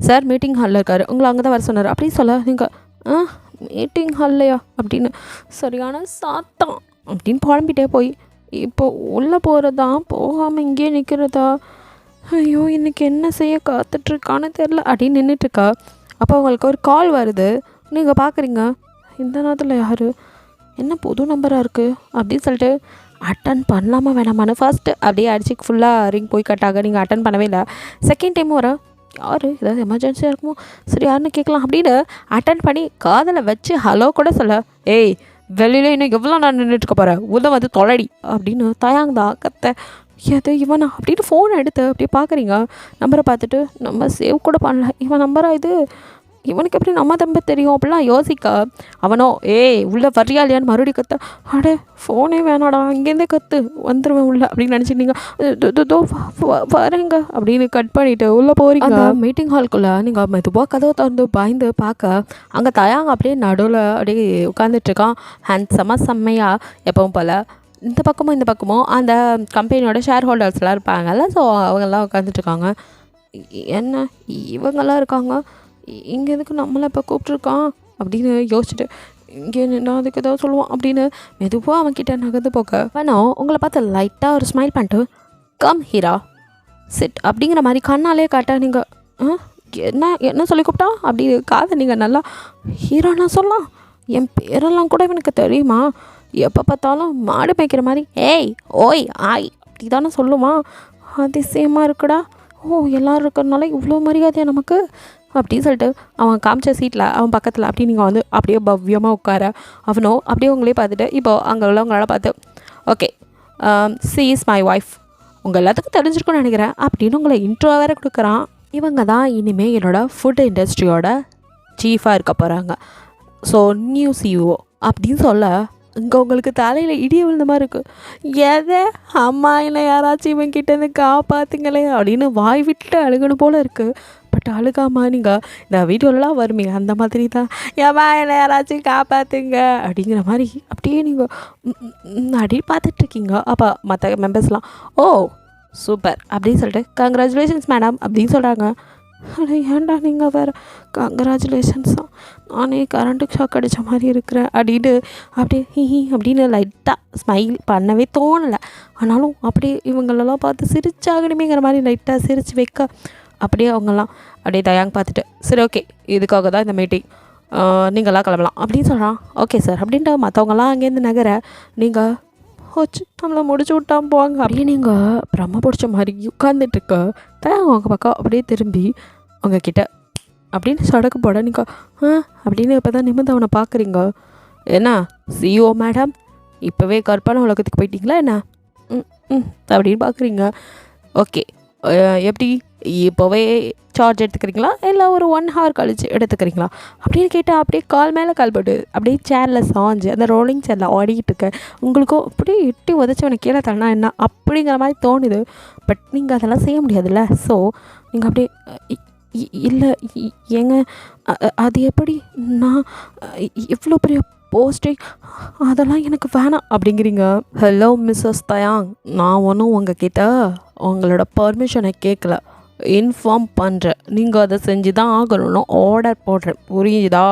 சார் மீட்டிங் ஹாலில் இருக்கார், உங்களை அங்கே தான் வர சொன்னார் அப்படின்னு சொல்ல நீங்கள் மீட்டிங் ஹால்லையா அப்படின்னு சரியான சாத்தம் அப்படின்னு புலம்பிகிட்டே போய் இப்போ உள்ளே போகிறதா போகாமல் இங்கேயே நிற்கிறதா, ஐயோ இன்றைக்கி என்ன செய்ய காத்துட்ருக்கான்னு தெரில அப்படின்னு நின்றுட்டுருக்கா. அப்போ உங்களுக்கு ஒரு கால் வருது. நீங்கள் பார்க்குறீங்க இந்த நேரத்தில் யார், என்ன புது நம்பராக இருக்குது அப்படின்னு சொல்லிட்டு அட்டன் பண்ணலாமா வேணாமான்னு ஃபர்ஸ்ட்டு அப்படியே அடிச்சு ஃபுல்லாக ரிங் போய் கட்டாக நீங்கள் அட்டன் பண்ணவே இல்லை. செகண்ட் டைம் வர யார் ஏதாவது எமர்ஜென்சியாக இருக்குமோ சரி யாருன்னு கேட்கலாம் அப்படின்னு அட்டன் பண்ணி காதில் வச்சு ஹலோ கூட சொல்ல ஏய் வெளியில் இன்னும் எவ்வளோ நான் நின்றுட்டுருக்க போகிறேன் உதவ வந்து தொலைடி அப்படின்னு தயாங்கதா கத்த எது இவனா அப்படின்னு ஃபோன் எடுத்து அப்படியே பார்க்குறீங்க. நம்பரை பார்த்துட்டு நம்ம சேவ் கூட பண்ணல, இவன் நம்பரா இது, இவனுக்கு எப்படி நம்ம தம்பி தெரியும் அப்படிலாம் யோசிக்க அவனோ உள்ளே வர்றியா இல்லையான்னு மறுபடியும் கத்த அடே ஃபோனே வேணாடா இங்கேருந்தே கற்று வந்துடுவேன் உள்ள அப்படின்னு நினச்சிட்டீங்க. வரேங்க அப்படின்னு கட் பண்ணிவிட்டு உள்ளே போகிறீங்க. மீட்டிங் ஹால்குள்ளே நீங்கள் மெதுவாக கதவை திறந்து பயந்து பார்க்க அங்கே தயாங்க அப்படியே நடுவில் அப்படியே உட்காந்துட்ருக்கான். ஹேண்ட்ஸமாக செம்மையாக எப்பவும் போல் இந்த பக்கமும் அந்த கம்பெனியோட ஷேர் ஹோல்டர்ஸ்லாம் இருப்பாங்கல்ல, ஸோ அவங்கெல்லாம் உட்காந்துட்ருக்காங்க. என்ன இவங்கெல்லாம் இருக்காங்க, இங்கே எதுக்கு நம்மளை இப்போ கூப்பிட்ருக்கான் அப்படின்னு யோசிச்சுட்டு இங்கே நின்னா அதுக்கு ஏதாவது சொல்லுவான் அப்படின்னு மெதுவாக அவன்கிட்ட நகர்ந்து போக வேணாம் உங்களை பார்த்து லைட்டாக ஒரு ஸ்மைல் பண்ணிட்டு கம் ஹீரா சிட் அப்படிங்கிற மாதிரி கண்ணாலே காட்ட நீங்கள் என்ன சொல்லி கூப்பிட்டா அப்படி காதை நீங்கள் நல்லா ஹீரோனா சொல்லலாம், என் பேரெல்லாம் கூட எனக்கு தெரியுமா, எப்போ பார்த்தாலும் மாடு மேய்க்கிற மாதிரி ஏய் ஓய் ஆய் அப்படி தானே சொல்லுவான், அதிசயமாக இருக்குடா, எல்லோரும் இருக்கிறதுனால இவ்வளோ மரியாதையா நமக்கு அப்படின்னு சொல்லிட்டு அவன் காமிச்ச சீட்டில் அவன் பக்கத்தில் அப்படி நீங்கள் வந்து அப்படியே பவ்யமாக உட்கார அவனோ அப்படியே உங்களே பார்த்துட்டு இப்போது அங்கே உள்ளவங்களால பார்த்து okay C is my wife உங்கள் எல்லாத்துக்கும் தெரிஞ்சிருக்குன்னு நினைக்கிறேன் அப்படின்னு உங்களை இன்ட்ரோ வேறு கொடுக்குறான். இவங்க தான் இனிமேல் என்னோடய ஃபுட் இண்டஸ்ட்ரியோட சீஃபாக இருக்க போகிறாங்க. ஸோ நியூ சிஇஓ அப்படின்னு சொல்ல இங்கே உங்களுக்கு தலையில் இடி விழுந்த மாதிரி இருக்குது. எதை அம்மா இல்லை யாராச்சும் இவன் கிட்டேருந்து காப்பாற்றுங்களே அப்படின்னு வாய் விட்டு அழுகணும் போல் இருக்குது. பட் அழுகாமா நீங்கள் இந்த வீடியோலலாம் வருவீங்க அந்த மாதிரி தான், ஏம்மா இல்லை யாராச்சும் காப்பாற்றுங்க அப்படிங்கிற மாதிரி அப்படியே நீங்கள் அப்படி பார்த்துட்ருக்கீங்க. அப்போ மற்ற மெம்பர்ஸ்லாம் ஓ சூப்பர் அப்படின்னு சொல்லிட்டு கங்க்ராச்சுலேஷன்ஸ் மேடம் அப்படின்னு சொல்கிறாங்க. அட ஏன்டா நீங்கள் வேறு கங்க்ராச்சுலேஷன்ஸா, நானே கரண்ட்டுக்கு ஷாக் அடித்த மாதிரி இருக்கிறேன் அப்படின்னு அப்படியே ஹிஹி அப்படின்னு லைட்டாக ஸ்மைல் பண்ணவே தோணலை. ஆனாலும் அப்படியே இவங்களெல்லாம் பார்த்து சிரிச்சாகணுமேங்கிற மாதிரி லைட்டாக சிரித்து வைக்க அப்படியே அவங்கெல்லாம் அப்படியே தயாங்க பார்த்துட்டு சரி ஓகே இதுக்காக தான் இந்த மீட்டிங், நீங்களாம் கிளம்பலாம் அப்படின்னு சொல்கிறான். ஓகே சார் அப்படின்ட்டு மற்றவங்களாம் அங்கேருந்து நகர நீங்கள் வச்சு நம்மளை முடிச்சு விட்டான் போவாங்க அப்படியே நீங்கள் பிரம்ம பிடிச்ச மாதிரி உட்காந்துட்ருக்க தயாங்க அவங்க பக்கம் அப்படியே திரும்பி உங்ககிட்ட அப்படின்னு சடக்கு போட நீங்கள் அப்படின்னு இப்போ தான் நிமிர்ந்து அவனை பார்க்குறீங்க. என்ன சிஓ மேடம் இப்போவே கற்பனை உலகத்துக்கு போயிட்டீங்களா என்ன அப்படின்னு பார்க்குறீங்க. ஓகே எப்படி இப்போவே சார்ஜ் எடுத்துக்கிறீங்களா இல்லை ஒரு 1 hour கழிச்சு எடுத்துக்கிறீங்களா அப்படின்னு கேட்டால் அப்படியே கால் மேலே கால் போட்டு அப்படியே சேரில் சாஞ்சு அந்த ரோலிங் சேரில் ஆடிக்கிட்டு இருக்க உங்களுக்கும் அப்படியே எட்டி உதச்சவனை கீழே தள்ளனா என்ன அப்படிங்கிற மாதிரி தோணுது. பட் நீங்கள் அதெல்லாம் செய்ய முடியாதுல்ல. ஸோ நீங்கள் அப்படியே இல்லை ஏங்க அது எப்படி நான் இவ்வளோ பெரிய போஸ்டிங் அதெல்லாம் எனக்கு வேணாம் அப்படிங்கிறீங்க. ஹலோ மிஸ்ஸஸ் தயாங், நான் ஒன்றும் உங்ககிட்ட உங்களோட பர்மிஷனை கேட்கல, இன்ஃபார்ம் பண்ணுறேன். நீங்கள் அதை செஞ்சு தான் ஆகணும்னு ஆர்டர் போடுறேன், புரியுதா?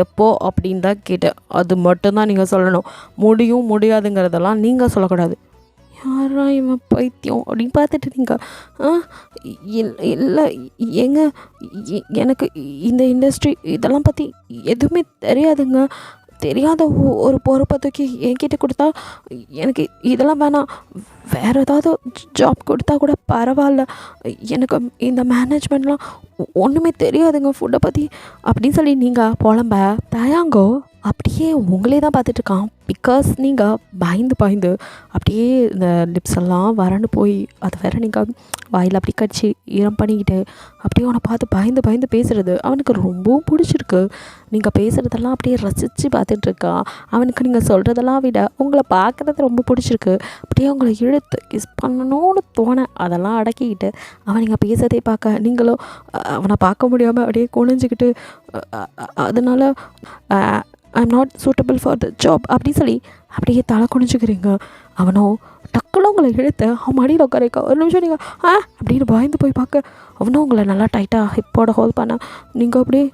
எப்போ அப்படின்னு தான் கேட்டேன், அது மட்டும்தான் நீங்கள் சொல்லணும். முடியும் முடியாதுங்கிறதெல்லாம் நீங்கள் சொல்லக்கூடாது. யாரா இவன் பைத்தியம் அப்படின்னு பார்த்துட்டு நீங்கள் இல்லை ஏங்க எனக்கு இந்த இண்டஸ்ட்ரி இதெல்லாம் பற்றி எதுவுமே தெரியாதுங்க, தெரியாத ஒரு பொறுப்பை தூக்கி என்கிட்ட கொடுத்தா எனக்கு இதெல்லாம் வேணாம், வேறு ஏதாவது ஜாப் கொடுத்தா கூட பரவாயில்ல, எனக்கு இந்த மேனேஜ்மெண்ட்லாம் ஒன்றுமே தெரியாதுங்க ஃபுட்டை பற்றி அப்படின்னு சொல்லி நீங்கள் புலம்ப தயாங்கோ அப்படியே உங்களே தான் பார்த்துட்ருக்கான். பிகாஸ் நீங்கள் பயந்து அப்படியே இந்த லிப்ஸ் எல்லாம் வறண்டு போய் அதை வேறு நீங்கள் வாயில் அப்படி கடிச்சு ஈரம் பண்ணிக்கிட்டு அப்படியே அவனை பார்த்து பயந்து பேசுகிறது அவனுக்கு ரொம்பவும் பிடிச்சிருக்கு. நீங்கள் பேசுகிறதெல்லாம் அப்படியே ரசித்து பார்த்துட்ருக்கான். அவனுக்கு நீங்கள் சொல்கிறதெல்லாம் விட உங்களை பார்க்குறது ரொம்ப பிடிச்சிருக்கு. அப்படியே உங்களை இழுத்து கிஸ் பண்ணணும்னு தோண அதெல்லாம் அடக்கிக்கிட்டு அவன் நீங்கள் பேசுறதே பார்க்க நீங்களும் அவனை பார்க்க முடியாமல் அப்படியே குனிஞ்சிக்கிட்டு அதனால I'm not suitable for the job அப்படின்னு சொல்லி அப்படியே தலை குனிஞ்சுக்கிறீங்க. அவனோ டக்குன்னு உங்களை இழுத்து அவன் மடியில் உட்காரிக்கா ஒரு நிமிஷம் நீங்கள் அப்படின்னு பயந்து போய் பார்க்க அவனும் உங்களை நல்லா டைட்டாக ஹிப்போட ஹோல்ட் பண்ண நீங்கள் அப்படியே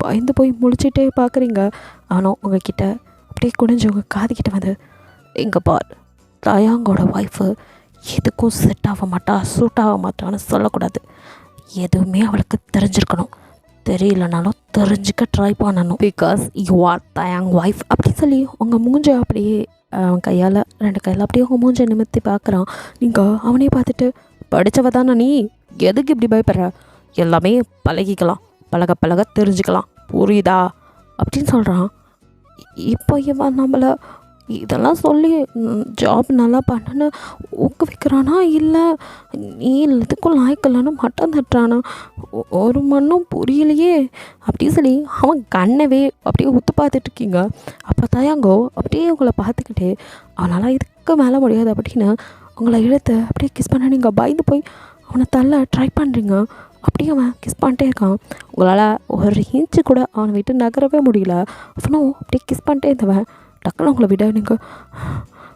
பயந்து போய் முழிச்சிட்டே பார்க்குறீங்க. அவனும் உங்ககிட்ட அப்படியே குனிஞ்சு உங்கள் காதுகிட்ட வந்து இங்கே பார், தயாங்கோட ஒய்ஃபு எதுக்கும் செட் ஆக மாட்டா சூட் ஆக மாட்டான்னு சொல்லக்கூடாது, எதுவுமே அவளுக்கு தெரிஞ்சிருக்கணும், தெரியலனாலும் தெரிஞ்சுக்க ட்ரை பண்ணணும். பிகாஸ் யூ ஆர் தயாங் ஒய்ஃப் அப்படின்னு சொல்லி உங்கள் மூஞ்சை அப்படியே அவன் கையால் 2 கையில் அப்படியே உங்கள் மூஞ்சை நிமிர்த்தி பார்க்குறான். நீங்கள் அவனே பார்த்துட்டு படித்தவ தானே நீ, எதுக்கு இப்படி பயப்படுற, எல்லாமே பழகிக்கலாம், பழக தெரிஞ்சுக்கலாம், புரியுதா அப்படின்னு சொல்கிறான். இப்போ இவன் நம்மளை இதெல்லாம் சொல்லி ஜாப் நல்லா பண்ணன்னு ஊக்குவிக்கிறானா இல்லை நீ இதுக்கும் லாய்க்கலான்னு மட்டம் தட்டுறானா ஒரு மண்ணும் புரியலையே அப்படின்னு சொல்லி அவன் கண்ணவே அப்படியே உத்து பார்த்துட்ருக்கீங்க. அப்போ தயாங்கோ அப்படியே உங்களை பார்த்துக்கிட்டு அவனால் இதுக்கு மேலே முடியாது அப்படின்னு உங்களை இழுத்து அப்படியே கிஸ் பண்ண நீங்கள் பயந்து போய் அவனை தள்ள ட்ரை பண்ணுறீங்க. அப்படியே அவன் கிஸ் பண்ணிட்டே இருக்கான். உங்களால் ஒரு இன்ச்சு கூட அவனை விட்டு நகரவே முடியல. அவனும் அப்படியே கிஸ் பண்ணிட்டே இருந்தவன் டக்குன்னு உங்களை விட நீங்கள்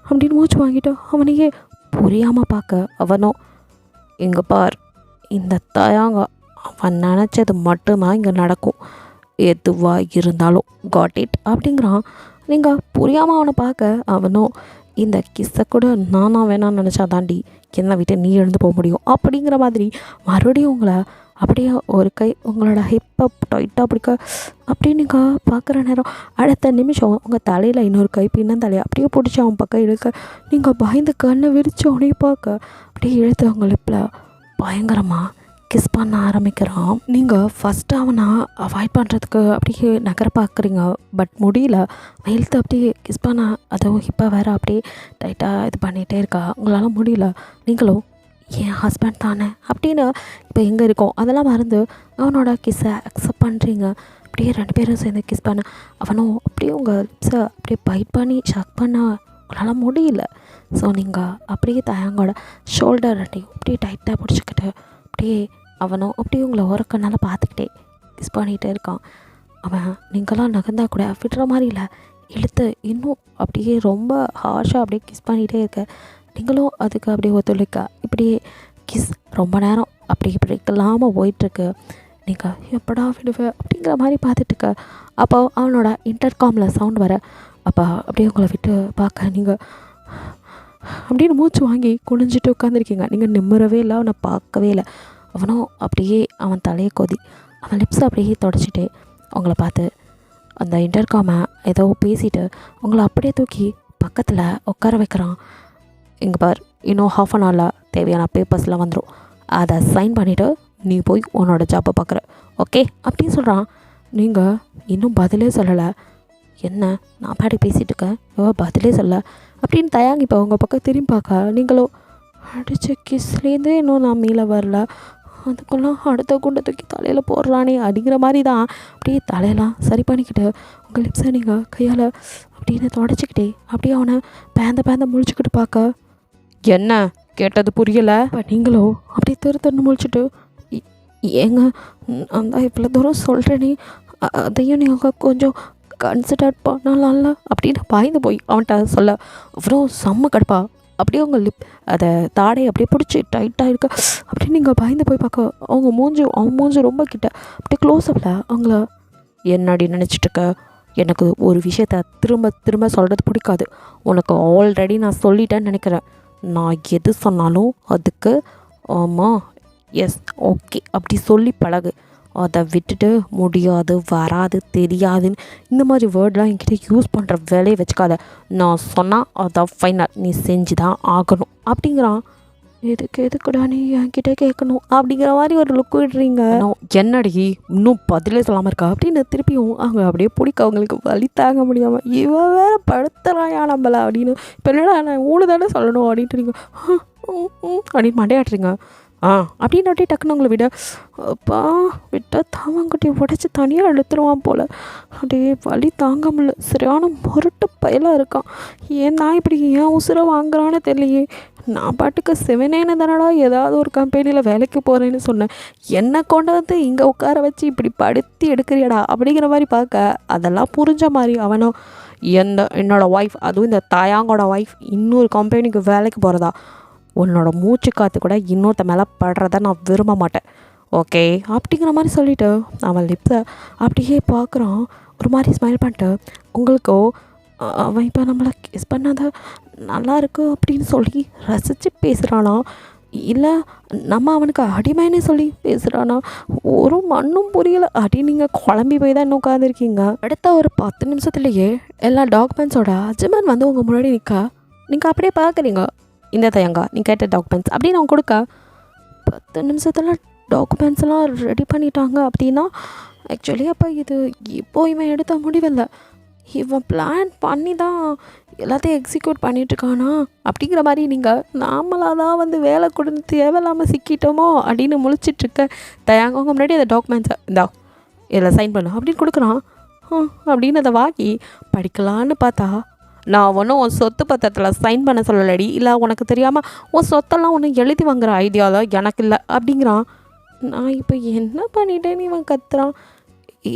அப்படின்னு மூச்சு வாங்கிட்டு அவனையே புரியாமல் பார்க்க அவனோ இங்கே பார், இந்த தயாங்க அவன் நினச்சது மட்டும்தான் இங்கே நடக்கும், எதுவாக இருந்தாலும் காட் இட் அப்படிங்கிறான். நீங்கள் புரியாமல் அவனை பார்க்க அவனும் இந்த கிஸ்ஸை கூட நானாக வேணான்னு நினச்சா தாண்டி என்னை விட்டு நீ எழுந்து போக முடியும் அப்படிங்கிற மாதிரி மறுபடியும் உங்களை அப்படியே ஒரு கை உங்களோட ஹிப்பை டைட்டாக பிடிக்க அப்படியே நீங்கள் பார்க்குற நேரம் அடுத்த நிமிஷம் உங்கள் தலையில் இன்னொரு கை பின்னந்தலையை அப்படியே பிடிச்சி அவன் பக்கம் இழுக்க நீங்கள் பயந்து கண்ணை விரித்து உடனே பார்க்க அப்படியே இழுத்து அவங்க லிப்பில் பயங்கரமாக கிஸ் பண்ண ஆரம்பிக்கிறான். நீங்கள் ஃபஸ்ட்டு அவனை அவாய்ட் பண்ணுறதுக்கு அப்படியே நகர பார்க்குறீங்க, பட் முடியல. இழுத்து அப்படியே கிஸ் பண்ண அதுவும் இப்போ வேறு அப்படியே டைட்டாக இது பண்ணிகிட்டே இருக்கா, உங்களால் முடியல. நீங்களும் என் ஹஸ்பண்ட் தானே அப்படின்னு இப்போ எங்கே இருக்கோம் அதெல்லாம் மறந்து அவனோட கிஸ்ஸை அக்செப்ட் பண்ணுறீங்க. அப்படியே 2 பேரும் சேர்ந்து கிஸ் பண்ண அவனும் அப்படியே உங்கள் லிப்ஸை அப்படியே பைட் பண்ணி ஷக் பண்ண உங்களால் முடியல. ஸோ நீங்கள் அப்படியே தயங்கோட ஷோல்டர் ரெண்டையும் அப்படியே டைட்டாக பிடிச்சிக்கிட்டு அப்படியே அவனும் அப்படியே உங்களை ஓரக்கனால பார்த்துக்கிட்டே கிஸ் பண்ணிகிட்டே இருக்கான். அவன் நீங்களாம் நகர்ந்தா கூட விடுற மாதிரி இல்லை, இழுத்து இன்னும் அப்படியே ரொம்ப ஹார்ஷாக அப்படியே கிஸ் பண்ணிகிட்டே இருக்க. நீங்களும் அதுக்கு அப்படியே ஒத்துழைக்க இப்படியே கிஸ் ரொம்ப நேரம் அப்படி இப்படி இல்லாமல் போயிட்டுருக்கு. நீங்கள் எப்படா விடுவேன் அப்படிங்கிற மாதிரி பார்த்துட்டுருக்க. அப்போ அவனோட இன்டர்காமில் சவுண்ட் வர அப்போ அப்படியே உங்களை விட்டு பார்க்க நீங்கள் அப்படின்னு மூச்சு வாங்கி குனிஞ்சிட்டு உட்காந்துருக்கீங்க. நீங்கள் நிம்மறவே இல்லை, அவனை பார்க்கவே இல்லை. அவனும் அப்படியே அவன் தலையை கொதி அவன் லிப்ஸை அப்படியே தொடச்சிட்டு அவங்கள பார்த்து அந்த இன்டர்காமை ஏதோ பேசிட்டு உங்களை அப்படியே தூக்கி பக்கத்தில் உட்கார வைக்கிறான். இங்கே பார், இன்னும் ½ அன் ஹவரில் தேவையான பேப்பர்ஸ்லாம் வந்துடும், அதை சைன் பண்ணிவிட்டு நீ போய் உன்னோட ஜாப்பை பார்க்குற, ஓகே அப்படின்னு சொல்கிறான். நீங்கள் இன்னும் பதிலே சொல்லலை. என்ன நான் பாடி பேசிகிட்டு இருக்கேன், பதிலே சொல்ல அப்படின்னு தயாங்கி இப்போ உங்கள் பக்கம் திரும்பி பார்க்க நீங்களோ அடித்த கிஸ்லேருந்தே இன்னும் நான் மேலே வரல, அதுக்குள்ளே அடுத்த குண்டை தூக்கி தலையில் போடுறானே அப்படிங்கிற மாதிரி தான் அப்படியே தலையெல்லாம் சரி பண்ணிக்கிட்டு உங்கள் லிப்ஸை நீங்கள் கையால் அப்படின்னு தொடச்சிக்கிட்டே அப்படியே அவனை பேந்த முழிச்சுக்கிட்டு பார்க்க என்ன கேட்டது புரியலை. நீங்களோ அப்படியே திருத்தன்னு முழிச்சிட்டு ஏங்க அந்த இவ்வளோ தூரம் சொல்கிறேனே, அதையும் நீங்கள் கொஞ்சம் கன்சிடர் பண்ணலாம்ல அப்படின்னு பாய்ந்து போய் அவன்கிட்ட சொல்ல அவ்வளோ செம்ம கடுப்பா அப்படியே உங்கள் அதை தாடையை அப்படியே பிடிச்சி டைட்டாக இருக்க அப்படின்னு நீங்கள் பயந்து போய் பார்க்க அவன் மூஞ்சி ரொம்ப கிட்ட அப்படியே க்ளோஸ்அப்பில் அவங்கள என்னடி நினச்சிட்ருக்க, எனக்கு ஒரு விஷயத்த திரும்ப சொல்கிறது பிடிக்காது, உனக்கு ஆல்ரெடி நான் சொல்லிட்டேன்னு நினைக்கிறேன், நான் எது சொன்னாலும் அதுக்கு ஆமாம் எஸ் ஓகே அப்படி சொல்லி பழகு, அதை விட்டுட்டு முடியாது வராது தெரியாதுன்னு இந்த மாதிரி வேர்ட்லாம் என்கிட்ட யூஸ் பண்ணுற வேலையை வச்சுக்காத, நான் சொன்னால் அதான் ஃபைனல், நீ செஞ்சு தான் ஆகணும் அப்படிங்கிறான். எதுக்குடா நீ என்கிட்ட கேட்கணும் அப்படிங்கிற மாதிரி ஒரு லுக் விடுறீங்க. என்னடி இன்னும் பதிலே சொல்லாமல் இருக்கா அப்படின்னு திருப்பியும் அவங்க அப்படியே பிடிக்க அவங்களுக்கு வலி தாங்க முடியாமல் இவன் வேற படுத்துறாயா நம்மள அப்படின்னு இப்போ என்னடா நான் ஊழு தானே சொல்லணும் அப்படின்ட்டு நீங்கள் அப்படின்னு மண்டையாட்டுறீங்க. அப்படின்னு அப்படியே டக்குன்னு உங்களை விட அப்பா விட்டால் தாவாங்குட்டி உடச்சி தனியாக எடுத்துருவான் போல், அப்படியே வலி தாங்க முடியல, சரியான முரட்டு பயலாக இருக்கான். ஏன் நான் இப்படி ஏன் உசுரை வாங்குறான்னு தெரியலையே, நான் பாட்டுக்கு செவனேன்னு தானடா ஏதாவது ஒரு கம்பெனியில் வேலைக்கு போகிறேன்னு சொன்னேன், என்னை கொண்டு வந்து இங்கே உட்கார வச்சு இப்படி படுத்தி எடுக்கிறியடா அப்படிங்கிற மாதிரி பார்க்க அதெல்லாம் புரிஞ்ச மாதிரி அவனும் என்னோடய ஒய்ஃப், அதுவும் இந்த தாயாங்கோட ஒய்ஃப் இன்னொரு கம்பெனிக்கு வேலைக்கு போகிறதா, உன்னோட மூச்சு காற்று கூட இன்னொருத்த மேலே படுறத நான் விரும்ப மாட்டேன், ஓகே அப்படிங்கிற மாதிரி சொல்லிவிட்டு அவன் லிப்ஸை அப்படியே பார்க்குறான். ஒரு மாதிரி ஸ்மைல் பண்ணிட்டு உங்களுக்கோ அவன் இப்போ நம்மளை கிஸ் பண்ணாத நல்லா இருக்கு அப்படின்னு சொல்லி ரசித்து பேசுகிறானா, இல்லை நம்ம அவனுக்கு அடிமைன்னு சொல்லி பேசுகிறானா, ஒரு மண்ணும் புரியலை அப்படின்னு நீங்கள் குழம்பி போய் தான் இன்னும் உட்காந்துருக்கீங்க. அடுத்த ஒரு 10 நிமிஷத்துலேயே எல்லா டாக்குமெண்ட்ஸோட அஜ்மன் வந்து உங்கள் முன்னாடி நிற்க நீங்கள் அப்படியே பார்க்குறீங்க. இந்த தயங்கா நீ கேட்ட டாக்குமெண்ட்ஸ் அப்படின்னு அவங்க கொடுக்க 10 நிமிஷத்தில் டாக்குமெண்ட்ஸ்லாம் ரெடி பண்ணிட்டாங்க அப்படின்னா ஆக்சுவலி அப்போ இது இப்போ இவன் எடுத்த முடிவில்லை, இவன் பிளான் பண்ணி தான் எல்லாத்தையும் எக்ஸிக்யூட் பண்ணிகிட்ருக்கானா அப்படிங்கிற மாதிரி நீங்கள் நாமளாக தான் வந்து வேலை கொடுத்து தேவையில்லாமல் சிக்கிட்டோமோ அப்படின்னு முழிச்சிட்ருக்க தயாங்கவங்க முன்னாடி அந்த டாக்குமெண்ட்ஸை இந்தா இதில் சைன் பண்ணு அப்படின்னு கொடுக்குறான். அப்படின்னு அதை வாங்கி படிக்கலான்னு பார்த்தா நான் ஒன்றும் உன் சொத்து பத்திரத்தில் சைன் பண்ண சொல்லலடி, இல்லை உனக்கு தெரியாமல் உன் சொத்தெல்லாம் ஒன்று எழுதி வாங்குற ஐடியாவில் எனக்கு இல்லை அப்படிங்கிறான். நான் இப்போ என்ன பண்ணிட்டேன்னு இவன் கத்துறான்,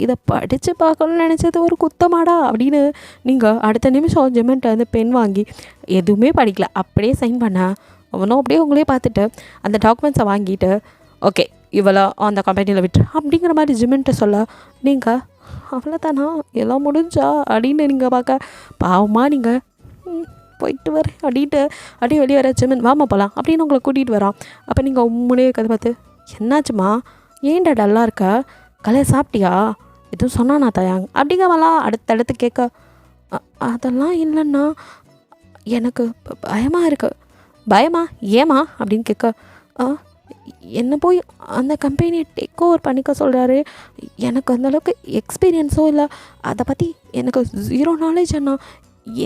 இதை படித்து பார்க்கணும்னு நினச்சது ஒரு குத்தமாடா அப்படின்னு நீங்கள் அடுத்த நிமிஷம் ஜெமெண்ட்டை வந்து பென் வாங்கி எதுவுமே படிக்கல அப்படியே சைன் பண்ண அவனும் அப்படியே உங்களே பார்த்துட்டு அந்த டாக்குமெண்ட்ஸை வாங்கிட்டு ஓகே இவளை அந்த கம்பெனியில் விட்டுரு அப்படிங்கிற மாதிரி ஜெமெண்ட்டை சொல்ல நீங்கள் அவ்வளோதானா எல்லாம் முடிஞ்சா அப்படின்னு நீங்கள் பார்க்க பாவமாக நீங்கள் போயிட்டு வரேன் அப்படின்ட்டு அப்படியே வெளியே வர ஜெமன் வாமா போகலாம் அப்படின்னு உங்களை கூட்டிகிட்டு வரான். அப்போ நீங்கள் உம்முனே கதை பார்த்து என்னாச்சுமா ஏன்டா டல்லாக இருக்க, கலையை சாப்பிட்டியா எதுவும் சொன்னானா தயாங் அப்படிங்கலாம் அடுத்தடுத்து கேட்க அதெல்லாம் இல்லைன்னா எனக்கு பயமாக இருக்குது. பயமா ஏமா அப்படின்னு கேட்க என்ன போய் அந்த கம்பெனியை டேக் ஓவர் பண்ணிக்க சொல்கிறாரு, எனக்கு அந்தளவுக்கு எக்ஸ்பீரியன்ஸோ இல்லை, அதை பற்றி எனக்கு 0 நாலேஜ் அண்ணா,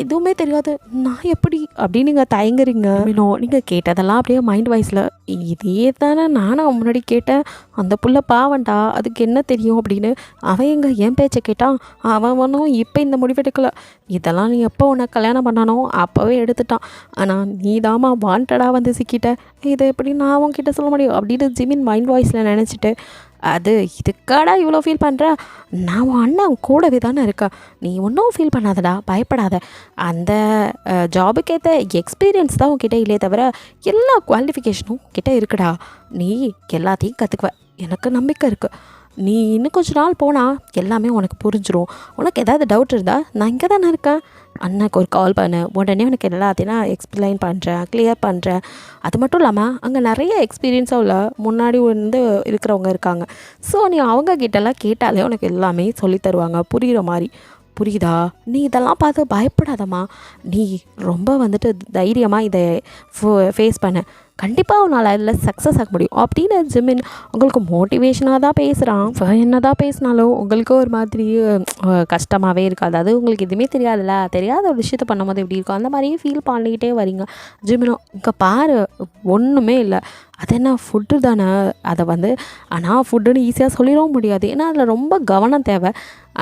எதுவுமே தெரியாது, நான் எப்படி அப்படின்னு நீங்கள் தயங்குறீங்க. நீங்கள் கேட்டதெல்லாம் அப்படியே மைண்ட் வாய்ஸில் இதே தானே நானும் முன்னாடி கேட்டேன், அந்த புள்ள பாவண்டா அதுக்கு என்ன தெரியும் அப்படின்னு. அவன் எங்கே என் பேச்சை கேட்டான், அவன் ஒன்றும் இப்போ இந்த முடிவெடுக்கலை, இதெல்லாம் நீ எப்போ உன்னை கல்யாணம் பண்ணானோ அப்போவே எடுத்துட்டான். ஆனால் நீ தாமா வாண்டடாக வந்து சிக்கிட்ட, இதை எப்படி நான் உன்கிட்ட சொல்ல முடியும் அப்படின்னு ஜிமின் மைண்ட் வாய்ஸில் நினச்சிட்டு, அது இதுக்காடா இவ்வளோ ஃபீல் பண்ணுற, நான் உன் அண்ணன் கூடவே தானே இருக்கா, நீ ஒன்றும் ஃபீல் பண்ணாதடா, பயப்படாத, அந்த ஜாபுக்கேற்ற எக்ஸ்பீரியன்ஸ் தான் உன்கிட்ட இல்லையே தவிர எல்லா குவாலிஃபிகேஷனும் கிட்ட இருக்குடா, நீ எல்லாத்தையும் கற்றுக்குவ, எனக்கு நம்பிக்கை இருக்குது, நீ இன்னும் கொஞ்சம் நாள் போனால் எல்லாமே உனக்கு புரிஞ்சிடும், உனக்கு ஏதாவது டவுட் இருந்தால் நான் இங்கே தானே இருக்கேன், அண்ணனுக்கு ஒரு கால் பண்ணு, உடனே உனக்கு எல்லாத்தையும் நான் எக்ஸ்பிளைன் பண்ணுறேன், கிளியர் பண்ணுறேன். அது மட்டும் இல்லாமல் அங்கே நிறைய எக்ஸ்பீரியன்ஸாக உள்ள முன்னாடி வந்து இருக்கிறவங்க இருக்காங்க. ஸோ நீ அவங்கக்கிட்டலாம் கேட்டாலே உனக்கு எல்லாமே சொல்லி தருவாங்க புரிகிற மாதிரி. புரியுதா, நீ இதெல்லாம் பார்த்து பயப்படாதம்மா, நீ ரொம்ப வந்துட்டு தைரியமாக இதை ஃபேஸ் பண்ண, கண்டிப்பாக உன்னால் அதில் சக்ஸஸ் ஆக முடியும் அப்படின்னு ஜிமின் உங்களுக்கு மோட்டிவேஷனாக தான் பேசுகிறான். என்ன தான் பேசினாலும் உங்களுக்கு ஒரு மாதிரி கஷ்டமாகவே இருக்காது. அது உங்களுக்கு எதுவுமே தெரியாதுல்ல, தெரியாத ஒரு விஷயத்த பண்ணும்போது எப்படி இருக்கும் அந்த மாதிரியே ஃபீல் பண்ணிக்கிட்டே வரீங்க. ஜிமினோ இங்கே பாரு, ஒன்றுமே இல்லை, அது என்ன ஃபுட்டு தானே, அதை வந்து ஆனால் ஃபுட்டுன்னு ஈஸியாக சொல்லிடவும் முடியாது, ஏன்னா அதில் ரொம்ப கவனம் தேவை,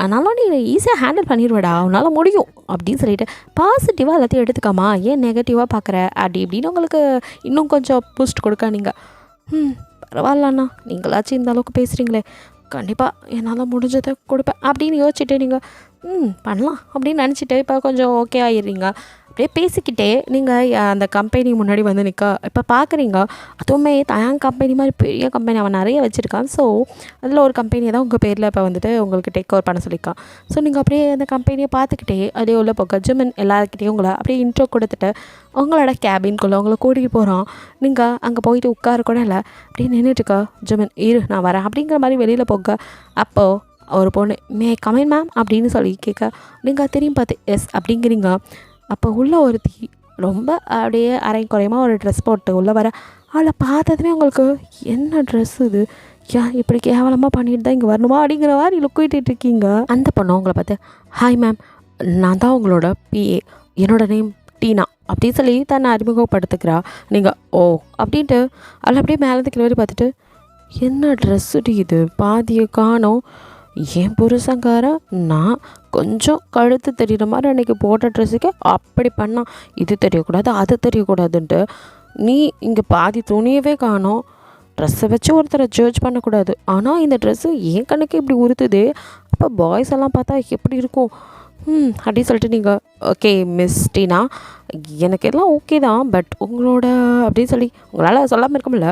ஆனாலும் நீ ஈஸியாக ஹேண்டில் பண்ணிடுவேடா, உன்னால் முடியும் அப்படின்னு சொல்லிட்டு பாசிட்டிவாக எல்லாத்தையும் எடுத்துக்காமா, ஏன் நெகட்டிவாக பார்க்குற அப்படி இப்படின்னு உங்களுக்கு இன்னும் கொஞ்சம் பூஸ்ட் கொடுக்க. நீங்கள் பரவாயில்லண்ணா, நீங்களாச்சும் இந்த அளவுக்கு பேசுகிறீங்களே, கண்டிப்பாக என்னால் முடிஞ்சதை கொடுப்பேன் அப்படின்னு யோசிச்சுட்டு நீங்கள் பண்ணலாம் அப்படின்னு நினச்சிட்டு இப்போ கொஞ்சம் ஓகே ஆகிடுறீங்க. அப்படியே பேசிக்கிட்டே நீங்கள் அந்த கம்பெனி முன்னாடி வந்து நிற்க இப்போ பார்க்குறீங்க. அதுவுமே தயாங் கம்பெனி மாதிரி பெரிய கம்பெனி அவன் நிறைய வச்சுருக்கான். ஸோ அதில் ஒரு கம்பெனியை தான் உங்கள் பேரில் இப்போ வந்துட்டு உங்களுக்கு டேக் ஓவர் பண்ண சொல்லியிருக்கான். ஸோ நீங்கள் அப்படியே அந்த கம்பெனியை பார்த்துக்கிட்டே அதே உள்ள போக ஜிமின் எல்லாருக்கிட்டையும் உங்களை அப்படியே இன்ட்ரோ கொடுத்துட்டு உங்களோட கேபின்குள்ளே உங்களை கூட்டிகிட்டு போகிறான். நீங்கள் அங்கே போயிட்டு உட்கார கூட இல்லை, அப்படியே நின்றுட்டுருக்கா. ஜிமின் இரு நான் வரேன் அப்படிங்கிற மாதிரி வெளியில் போக, அப்போது ஒரு பொண்ணு மே கமெண்ட் மேம் அப்படின்னு சொல்லி கேட்க, நீங்கள் திரும்பி பார்த்து எஸ் அப்படிங்கிறீங்க. அப்போ உள்ள ஒருத்தி ரொம்ப அப்படியே அரை குறையமாக ஒரு ட்ரெஸ் போட்டு உள்ளே வர, அவளை பார்த்ததுமே உங்களுக்கு என்ன ட்ரெஸ் இது, இப்படி கேவலமாக பண்ணிட்டு தான் இங்கே வரணுமா அப்படிங்கிற மாதிரி லுக் விட்டுட்ருக்கீங்க. அந்த பொண்ணு உங்களை பார்த்து ஹாய் மேம், நான் தான் உங்களோட பிஏ, என்னோடய நேம் டீனா அப்படின்னு சொல்லி தன்னை அறிமுகப்படுத்துக்கிறா. நீங்கள் ஓ அப்படின்ட்டு அவளை அப்படியே மேலேருந்து கிளறி பார்த்துட்டு, என்ன ட்ரெஸ்ஸுடி இது, பாதியை காணோம், என் புருஷங்கார நான் கொஞ்சம் கழுத்து தெரிகிற மாதிரி அன்றைக்கி போட்ட ட்ரெஸ்ஸுக்கு அப்படி பண்ணால் இது தெரியக்கூடாது அது தெரியக்கூடாதுன்ட்டு நீ இங்கே பாதி துணியவே காணோம். ட்ரெஸ்ஸை வச்சு ஒருத்தரை ஜட்ஜ் பண்ணக்கூடாது, ஆனால் இந்த ட்ரெஸ்ஸு என் கண்ணுக்கு இப்படி உறுத்துது, அப்போ பாய்ஸ் எல்லாம் பார்த்தா எப்படி இருக்கும் அப்படின்னு சொல்லிட்டு நீங்கள் ஓகே மிஸ் டீனா, எனக்கு எல்லாம் ஓகே தான், பட் உங்களோட அப்படின்னு சொல்லி உங்களால் சொல்லாமல் இருக்கும்ல,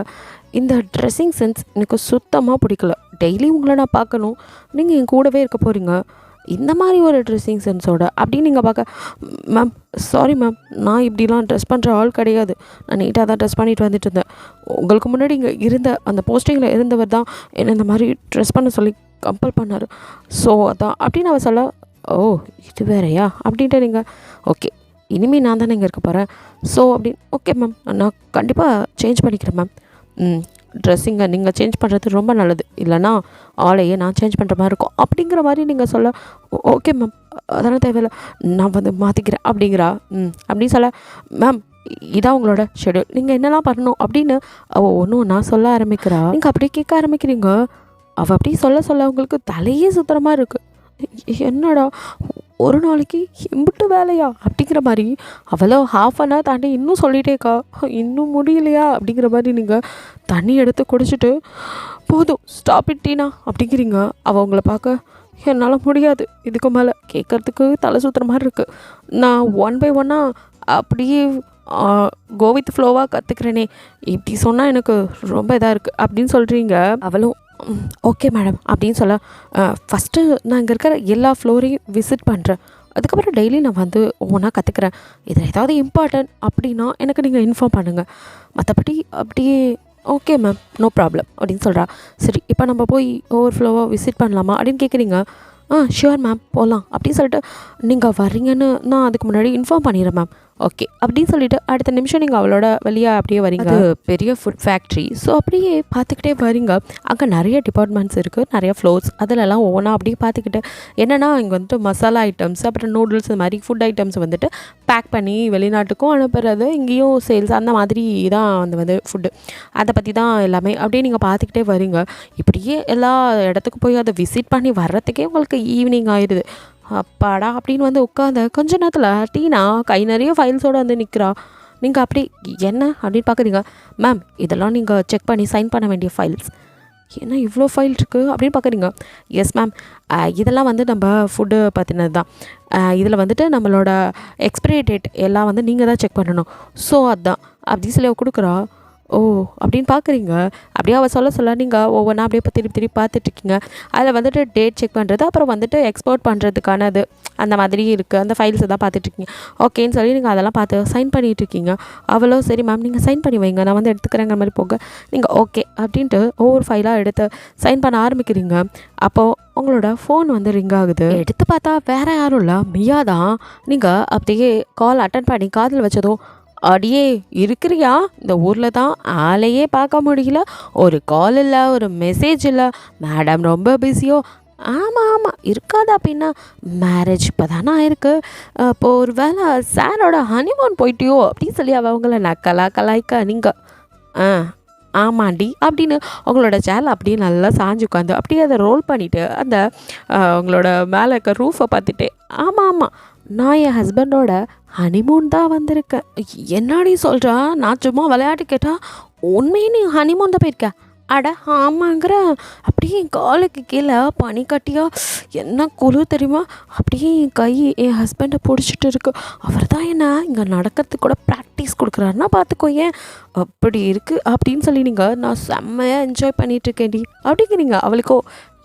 இந்த ட்ரெஸ்ஸிங் சென்ஸ் எனக்கு சுத்தமாக பிடிக்கல, டெய்லி உங்களை நான் பார்க்கணும், நீங்கள் என் கூடவே இருக்க போகிறீங்க, இந்த மாதிரி ஒரு ட்ரெஸ்ஸிங் சென்ஸோட அப்படின்னு நீங்கள் பார்க்க, மேம் சாரி மேம், நான் இப்படிலாம் ட்ரெஸ் பண்ணுற ஆள் கிடையாது, நான் நீட்டாக தான் ட்ரெஸ் பண்ணிட்டு வந்துட்டு இருந்தேன், உங்களுக்கு முன்னாடி இங்கே இருந்த அந்த போஸ்டிங்கில் இருந்தவர் தான் என்னை இந்த மாதிரி ட்ரெஸ் பண்ண சொல்லி கம்பல் பண்ணார், ஸோ அதான் அப்படின்னு அவள் சொல்ல, ஓ இது வேறையா அப்படின்ட்டு நீங்கள் ஓகே இனிமேல் நான் தானே இங்கே இருக்க போகிறேன், ஸோ அப்படின்னு ஓகே மேம் நான் கண்டிப்பாக சேஞ்ச் பண்ணிக்கிறேன் மேம், ட்ரெஸ்ஸிங்கை நீங்கள் சேஞ்ச் பண்ணுறது ரொம்ப நல்லது, இல்லைனா ஆளையே நான் சேஞ்ச் பண்ணுற மாதிரி இருக்கும் அப்படிங்கிற மாதிரி நீங்கள் சொல்ல, ஓகே மேம் அதெல்லாம் தேவையில்லை நான் வந்து மாற்றிக்கிறேன் அப்படிங்கிறா. அப்படின்னு சொல்ல, மேம் இதான் உங்களோட ஷெடியூல், நீங்கள் என்னெல்லாம் பண்ணணும் அப்படின்னு அவள் ஒன்றும் நான் சொல்ல ஆரம்பிக்கிறா. நீங்கள் அப்படியே கேட்க ஆரம்பிக்கிறீங்க. அவள் அப்படியே சொல்ல சொல்ல உங்களுக்கு தலையே சுத்தரமாக இருக்குது, என்னடா ஒரு நாளைக்கு எம்பிட்டு வேலையா அப்படிங்கிற மாதிரி அவ்வளோ ½ தாண்டி இன்னும் சொல்லிட்டேக்கா, இன்னும் முடியலையா அப்படிங்கிற மாதிரி நீங்கள் தண்ணி எடுத்து குடிச்சிட்டு போதும் ஸ்டாப் இட்டீனா அப்படிங்கிறீங்க. அவள் உங்களை பார்க்க, என்னால் முடியாது இதுக்கு மேலே, கேட்குறதுக்கு தலை சுற்றுற மாதிரி இருக்குது, நான் 1 by 1 அப்படியே கோவித் ஃப்ளோவாக கற்றுக்கிறேனே, இப்படி சொன்னால் எனக்கு ரொம்ப இதாக இருக்குது அப்படின்னு சொல்கிறீங்க. அவளும் ஓகே மேடம் அப்படின்னு சொல்ல, ஃபஸ்ட்டு நான் இங்கே இருக்கிற எல்லா ஃப்ளோரையும் விசிட் பண்ணுறேன், அதுக்கப்புறம் டெய்லி நான் வந்து ஒவ்வொன்றா கற்றுக்குறேன், இதில் ஏதாவது இம்பார்ட்டன்ட் அப்படின்னா எனக்கு நீங்கள் இன்ஃபார்ம் பண்ணுங்கள், மற்றபடி அப்படியே ஓகே மேம் நோ ப்ராப்ளம் அப்படின்னு சொல்கிறா. சரி இப்போ நம்ம போய் ஒவ்வொரு ஃப்ளோவாக விசிட் பண்ணலாமா அப்படின்னு கேட்குறீங்க. ஷியோர் மேம் போகலாம் அப்படின்னு சொல்லிட்டு, நீங்கள் வர்றீங்கன்னு நான் அதுக்கு முன்னாடி இன்ஃபார்ம் பண்ணிடுறேன் மேம், ஓகே அப்படின்னு சொல்லிட்டு அடுத்த நிமிஷம் நீங்கள் அவளோட வெளியே அப்படியே வரீங்க. அது பெரிய ஃபுட் ஃபேக்ட்ரி. ஸோ அப்படியே பார்த்துக்கிட்டே வரீங்க. அங்கே நிறைய டிபார்ட்மெண்ட்ஸ் இருக்குது, நிறைய ஃப்ளோர்ஸ். அதிலெல்லாம் ஒவ்வொன்றா அப்படியே பார்த்துக்கிட்டு என்னென்னா இங்கே வந்துட்டு மசாலா ஐட்டம்ஸ், அப்புறம் நூடுல்ஸ், இந்த மாதிரி ஃபுட் ஐட்டம்ஸ் வந்துட்டு பேக் பண்ணி வெளிநாட்டுக்கும் அனுப்புறது, இங்கேயும் சேல்ஸ், அந்த மாதிரி தான் வந்து ஃபுட்டு. அதை பற்றி தான் எல்லாமே அப்படியே நீங்கள் பார்த்துக்கிட்டே வரீங்க. இப்படியே எல்லா இடத்துக்கும் போய் அதை விசிட் பண்ணி வர்றதுக்கே உங்களுக்கு ஈவினிங் ஆயிடுது. அப்பாடா அப்படின்னு வந்து உட்காந்த கொஞ்ச நேரத்தில் டீனா கை நிறைய ஃபைல்ஸோடு வந்து நிற்கிறா. நீங்கள் அப்படி என்ன அப்படின்னு பார்க்குறீங்க. மேம் இதெல்லாம் நீங்கள் செக் பண்ணி சைன் பண்ண வேண்டிய ஃபைல்ஸ். என்ன இவ்வளோ ஃபைல் இருக்குது அப்படின்னு பார்க்குறீங்க. எஸ் மேம், இதெல்லாம் வந்து நம்ம ஃபுட்டு பற்றினது தான். இதில் வந்துட்டு நம்மளோட எக்ஸ்பைரி டேட் எல்லாம் வந்து நீங்கள் தான் செக் பண்ணணும். ஸோ அதுதான் அப்படி சொல்லி கொடுக்குறா. ஓ அப்படின்னு பார்க்குறீங்க. அப்படியே அவள் சொல்ல நீங்கள் ஒவ்வொன்றா அப்படியே திருப்பி பார்த்துட்ருக்கீங்க. அதில் வந்துட்டு டேட் செக் பண்ணுறது, அப்புறம் வந்துட்டு எக்ஸ்போர்ட் பண்ணுறதுக்கானது அந்த மாதிரி இருக்குது. அந்த ஃபைல்ஸை தான் பார்த்துட்ருக்கீங்க. ஓகேன்னு சொல்லி நீங்கள் அதெல்லாம் பார்த்து சைன் பண்ணிகிட்ருக்கீங்க. அவ்வளோ சரி மேம் நீங்கள் சைன் பண்ணி வைங்க, நான் வந்து எடுத்துக்கிறேங்கிற மாதிரி போக நீங்கள் ஓகே அப்படின்ட்டு ஒவ்வொரு ஃபைலாக எடுத்து சைன் பண்ண ஆரம்பிக்கிறீங்க. அப்போது உங்களோட ஃபோன் வந்து ரிங் ஆகுது. எடுத்து பார்த்தா வேறு யாரும் இல்லை, மியா தான். நீங்கள் அப்படியே கால் அட்டன் பண்ணி காதில் வச்சதும், அடியே இருக்கிறியா, இந்த ஊரில் தான் ஆளையே பார்க்க முடியல, ஒரு கால் இல்லை, ஒரு மெசேஜ் இல்லை, மேடம் ரொம்ப பிஸியோ. ஆமாம் இருக்காது அப்படின்னா, மேரேஜ் இப்போ தானே ஆயிருக்கு, இப்போது ஒரு வேளை சாரோட ஹனிமூன் போயிட்டியோ அப்படின்னு சொல்லி அவங்கள கலாய்க்க நீங்கள் ஆமாண்டி அப்படின்னு உங்களோட சேனல் அப்படியே நல்லா சாஞ்சு உட்காந்து அப்படியே அதை ரோல் பண்ணிவிட்டு அந்த உங்களோட மேலே இருக்க ரூஃபை பார்த்துட்டு, ஆமாம் நான் என் ஹஸ்பண்டோட ஹனிமூன் தான் வந்திருக்கேன். என்னடி சொல்கிறா, நான் சும்மா விளையாட்டு கேட்டால் உண்மையே நீ ஹனிமூன் தான் போயிருக்க. அட ஆமாங்கிற. அப்படியே என் காலுக்கு கீழே பனிக்கட்டியா, என்ன குளிர் தெரியுமா, அப்படியே என் கை என் ஹஸ்பண்டை பிடிச்சிட்டு இருக்கு. அவர் தான் என்ன இங்கே நடக்கிறதுக்கு கூட ப்ராக்டிஸ் கொடுக்குறாருன்னா பார்த்துக்கோ. ஏன் அப்படி இருக்குது அப்படின்னு சொல்லி நீங்கள் நான் செம்மையாக என்ஜாய் பண்ணிகிட்ருக்கேன்டி அப்படிங்கிறீங்க. அவளுக்கோ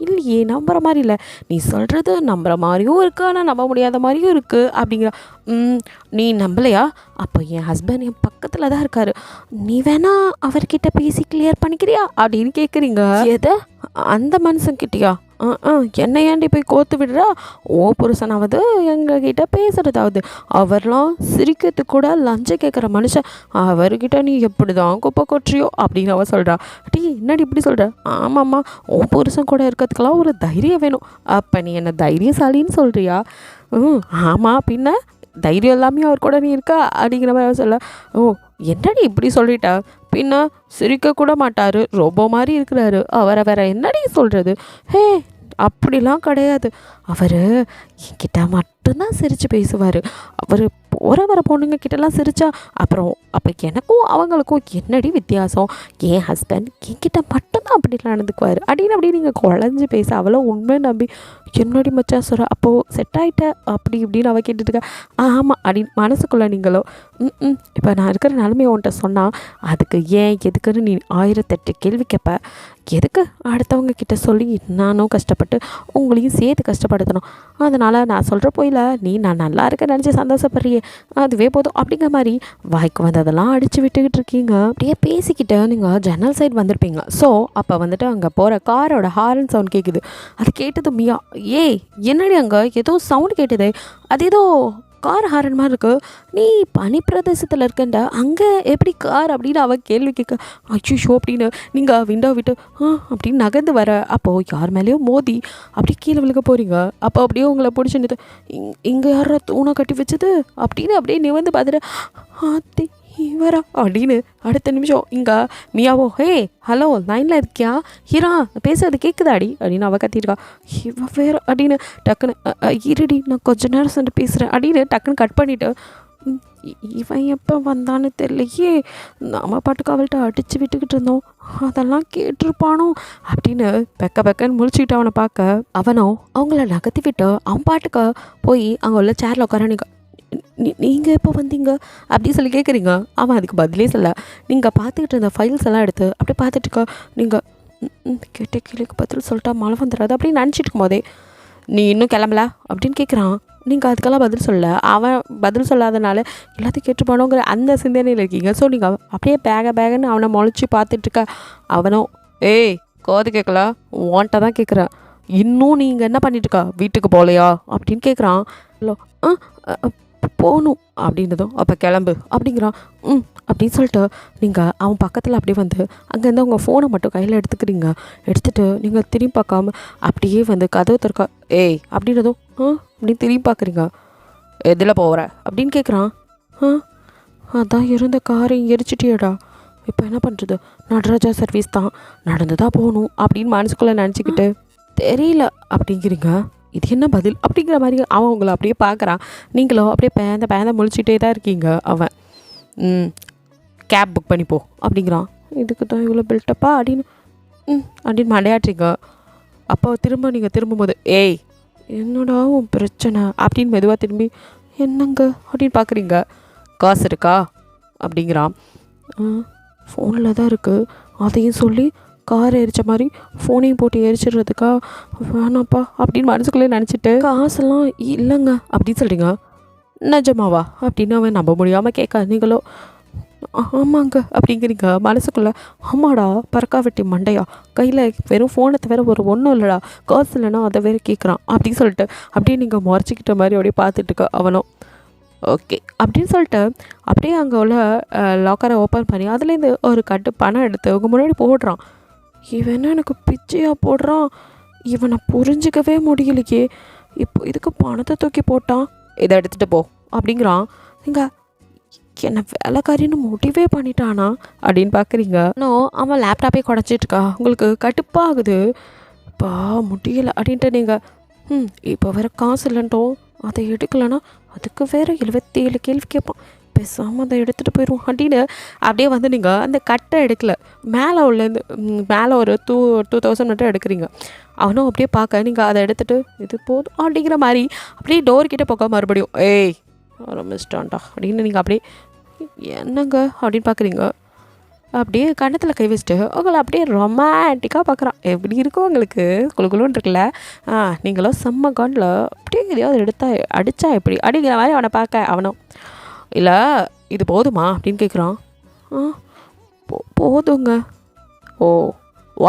இல்லையே நம்புற மாதிரி இல்லை, நீ சொல்கிறது நம்புற மாதிரியும் இருக்குது, ஆனால் நம்ப முடியாத மாதிரியும் இருக்குது அப்படிங்கிற. நீ நம்பலையா? அப்போ என் ஹஸ்பண்ட் என் பக்கத்தில் தான் இருக்காரு, நீ வேணா அவர்கிட்ட பேசி கிளியர் பண்ணிக்கிறியா அப்படின்னு கேட்குறீங்க. எதை அந்த மனுஷன்கிட்டயா? என்னை ஏண்டி போய் கோத்து விடுறா? ஓ புருஷனாவது எங்ககிட்ட பேசுகிறதாவது, அவர்லாம் சிரிக்கிறதுக்கு கூட லஞ்சம் கேட்குற மனுஷன், அவர்கிட்ட நீ எப்படி தான் குப்பை கொட்டுறியோ அப்படின்னு அவ சொல்கிறா. டீ என்னடி இப்படி சொல்கிற? ஆமாம்மா, ஓ புருஷன் கூட இருக்கிறதுக்கெல்லாம் ஒரு தைரியம் வேணும். அப்போ நீ என்ன தைரியசாலின்னு சொல்கிறியா? ஆமாம் பின்ன தைரியம் எல்லாமே அவர் கூட நீ இருக்கா அப்படிங்கிற மாதிரி சொல்ல. ஓ என்னடி இப்படி சொல்லிட்டா? பின்ன சிரிக்கக்கூட மாட்டார், ரோபோ மாதிரி இருக்கிறாரு, அவரை வேற என்னடி சொல்கிறது? ஹே அப்படிலாம் கிடையாது, அவர் என்கிட்ட மட்டும்தான் சிரித்து பேசுவார். அவர் போகிற வர பொண்ணுங்க கிட்டலாம் சிரித்தா அப்புறம் அப்போ எனக்கும் அவங்களுக்கும் என்னடி வித்தியாசம்? என் ஹஸ்பண்ட் என்கிட்ட மட்டும்தான் அப்படிலாம் நடந்துக்குவார் அப்படின்னு அப்படியே நீங்கள் குழஞ்சி பேச அவளோ உண்மை நம்பி என்னடி மச்சா சொல்கிற, அப்போது செட் ஆகிட்ட அப்படி இப்படின்னு அவள் கேட்டுட்டுருக்க. ஆமாம் அப்படின்னு மனசுக்குள்ளே நீங்களோ இப்போ நான் இருக்கிற நிலைமையை உன்ட்ட சொன்னால் அதுக்கு ஏன் எதுக்குன்னு நீ 1008 கேள்வி கேட்ப. எதுக்கு அடுத்தவங்க கிட்ட சொல்லி நானும் கஷ்டப்பட்டு உங்களையும் சேர்த்து கஷ்டப்படுத்தணும்? அதனால் நான் சொல்கிற போயில நீ நான் நல்லா இருக்க நினச்சி சந்தோஷப்படுறியே, அதுவே போதும் அப்படிங்கிற மாதிரி வாய்க்கு வந்ததெல்லாம் அடித்து விட்டுக்கிட்டு இருக்கீங்க. அப்படியே பேசிக்கிட்டு நீங்கள் ஜன்னல் சைடு வந்திருப்பீங்க. ஸோ அப்போ வந்துட்டு அங்கே போகிற காரோட ஹாரன் சவுண்ட் கேட்குது. அது கேட்டது மியா, ஏய் என்னடி அங்கே ஏதோ சவுண்ட் கேட்டது, அது ஏதோ கார் ஹாரன் மாதிரி இருக்கு, நீ பனி பிரதேசத்தில் இருக்கண்ட அங்கே எப்படி கார் அப்படின்னு அவள் கேள்வி கேட்க. அச்சுஷோ அப்படின்னு நீங்கள் விண்டோ விட்டு அப்படின்னு நகர்ந்து வர அப்போது யார் மேலேயும் மோதி அப்படி கீழே விழுக போகிறீங்க. அப்போ அப்படியே உங்களை பிடிச்சிருந்தது, இங்கே யாரா தூணை கட்டி வச்சது அப்படின்னு அப்படியே நிவந்து பார்த்துட்டு ஆத்தி இவரா அப்படின்னு அடுத்த நிமிஷம் இங்கே மியாவோ, ஹே ஹலோ லைனில் இருக்கியா ஹீரா, பேசுறது கேட்குதாடி அப்படின்னு அவள் கத்திருக்கா. இவ வேற அப்படின்னு டக்குன்னு இருடி நான் கொஞ்ச நேரம் சென்று பேசுகிறேன் அப்படின்னு டக்குன்னு கட் பண்ணிவிட்டு, இவன் எப்போ வந்தான்னு தெரியலையே, நம்ம பாட்டுக்கு அவள்கிட்ட அடித்து விட்டுக்கிட்டு இருந்தோம், அதெல்லாம் கேட்டிருப்பானோ அப்படின்னு பெக்கன்னு முழிச்சுக்கிட்டு அவனை பார்க்க அவனோ அவங்கள நகர்த்தி விட்டு அவன் பாட்டுக்கு போய் அங்கே உள்ள சேரில் உட்கார. நீங்கள் எப்போ வந்தீங்க அப்படி சொல்லி கேட்குறீங்க. அவன் அதுக்கு பதிலே சொல்ல. நீங்கள் பார்த்துக்கிட்டு இருந்த ஃபைல்ஸ் எல்லாம் எடுத்து அப்படியே பார்த்துட்டுருக்க. நீங்கள் கேட்ட கேள்விக்கு பதில் சொல்லிட்டா மழை வந்துடாது அப்படின்னு நினச்சிட்டு இருக்கும் போதே, நீ இன்னும் கிளம்பல அப்படின்னு கேட்குறான். நீங்கள் அதுக்கெல்லாம் பதில் சொல்ல. அவன் பதில் சொல்லாதனால எல்லாத்தையும் கேட்டுப்பானோங்கிற அந்த சிந்தனையில் இருக்கீங்க. ஸோ நீங்கள் அப்படியே பேகன்னு அவனை முளைச்சி பார்த்துட்ருக்க. அவனும் ஏய் கோது கேட்கல, ஓன்ட்ட தான் கேட்குறேன், இன்னும் நீங்கள் என்ன பண்ணிட்டுருக்கா, வீட்டுக்கு போகலையா அப்படின்னு கேட்குறான். ஹலோ போகணும் அப்படின்றதும் அப்போ கிளம்பு அப்படிங்கிறான். அப்படின்னு சொல்லிட்டு நீங்கள் அவன் பக்கத்தில் அப்படியே வந்து அங்கேருந்து உங்கள் ஃபோனை மட்டும் கையில் எடுத்துக்கிறீங்க. எடுத்துகிட்டு நீங்கள் திரும்பி பார்க்காம அப்படியே வந்து கதவு திறக்கா. ஏய் அப்படின்றதும் அப்படின்னு திரும்பி பார்க்குறீங்க. எதில் போகிற அப்படின்னு கேட்குறான். அதான் இருந்த காரையும் எரிச்சிட்டியடா, இப்போ என்ன பண்ணுறது, நடராஜா சர்வீஸ் தான், நடந்து தான் போகணும் அப்படின்னு மனசுக்குள்ளே நினச்சிக்கிட்டு தெரியல அப்படிங்கிறீங்க. இது என்ன பதில் அப்படிங்கிற மாதிரி அவன் உங்களை அப்படியே பார்க்குறான். நீங்களும் அப்படியே பேந்த முழிச்சிட்டே தான் இருக்கீங்க. அவன் கேப் புக் பண்ணிப்போ அப்படிங்கிறான். இதுக்கு தான் இவ்வளோ பில்டப்பா அப்படின்னு அப்படின்னு மண்டையாட்டுறீங்க. அப்போ நீங்கள் திரும்பும்போது ஏய் என்னடா உன் பிரச்சனை அப்படின்னு மெதுவாக திரும்பி என்னங்க அப்படின்னு பார்க்குறீங்க. காசு இருக்கா அப்படிங்கிறான். ஃபோனில் தான் இருக்குது, அதையும் சொல்லி கார் எரிச்ச மாதிரி ஃபோனையும் போட்டு எரிச்சிடுறதுக்கா, வேணாப்பா அப்படின்னு மனசுக்குள்ளே நினச்சிட்டு காசெல்லாம் இல்லைங்க அப்படின்னு சொல்கிறீங்க. நிஜமாவா அப்படின்னு அவன் நம்ப முடியாமல் கேட்க, நீங்களோ ஆமாங்க அப்படிங்கிறீங்க மனசுக்குள்ளே. ஆமாடா பறக்கா வெட்டி மண்டையா, கையில் வெறும் ஃபோனை தவிர ஒரு ஒன்றும் இல்லைடா, காசு இல்லைன்னா அதை வேறு கேட்குறான் அப்படின்னு சொல்லிட்டு அப்படியே நீங்கள் முறைச்சிக்கிட்ட மாதிரி அப்படியே பார்த்துட்டுக்க அவனும். ஓகே அப்படின்னு சொல்லிட்டு அப்படியே அங்கே உள்ள லாக்கரை ஓப்பன் பண்ணி அதுலேருந்து ஒரு கட்டு பணம் எடுத்து உங்கள் முன்னாடி போடுறான். இவன் எனக்கு பிச்சையாக போடுறான், இவனை புரிஞ்சிக்கவே முடியலையே, இப்போ இதுக்கு பணத்தை தூக்கி போட்டான், இதை எடுத்துகிட்டு போ அப்படிங்கிறான். நீங்கள் என்னை வேலைக்காரின்னு மோட்டிவே பண்ணிட்டானா அப்படின்னு பார்க்குறீங்க. இன்னும் அவன் லேப்டாப்பே குடச்சிட்ருக்கா, உங்களுக்கு கட்டுப்பாகுது, பா முடியலை அப்படின்ட்டு நீங்கள் இப்போ வேறு காசு இல்லைன்ட்டோம், அதை எடுக்கலைன்னா அதுக்கு வேறு 77 கேள்வி கேட்பான், பேசாமல் அதை எடுத்துகிட்டு போயிடுவோம் அப்படின்னு அப்படியே வந்து நீங்கள் அந்த கட்டை எடுக்கல, மேலே உள்ளேருந்து மேலே ஒரு 2000 மட்டும் எடுக்கிறீங்க. அவனும் அப்படியே பார்க்க நீங்கள் அதை எடுத்துகிட்டு இது போதும் அப்படிங்கிற மாதிரி அப்படியே டோர்கிட்ட போக மறுபடியும் ஏய் ஆரம்பிச்சிட்டான்டா அப்படின்னு நீங்கள் அப்படியே என்னங்க அப்படின்னு பார்க்குறீங்க. அப்படியே கண்ணத்தில் கை வச்சுட்டு உங்களை அப்படியே ரொமான்டிக்காக பார்க்குறான். எப்படி இருக்கும் உங்களுக்கு குழுக்குழுன்னு இருக்குல்ல, நீங்களும் செம்ம காண்டில் அப்படியே எதையாவது அடித்தா எப்படி அப்படிங்கிற மாதிரி அவனை பார்க்க. அவனும் இல்லை இது போதுமா அப்படின்னு கேட்குறான். போதுங்க. ஓ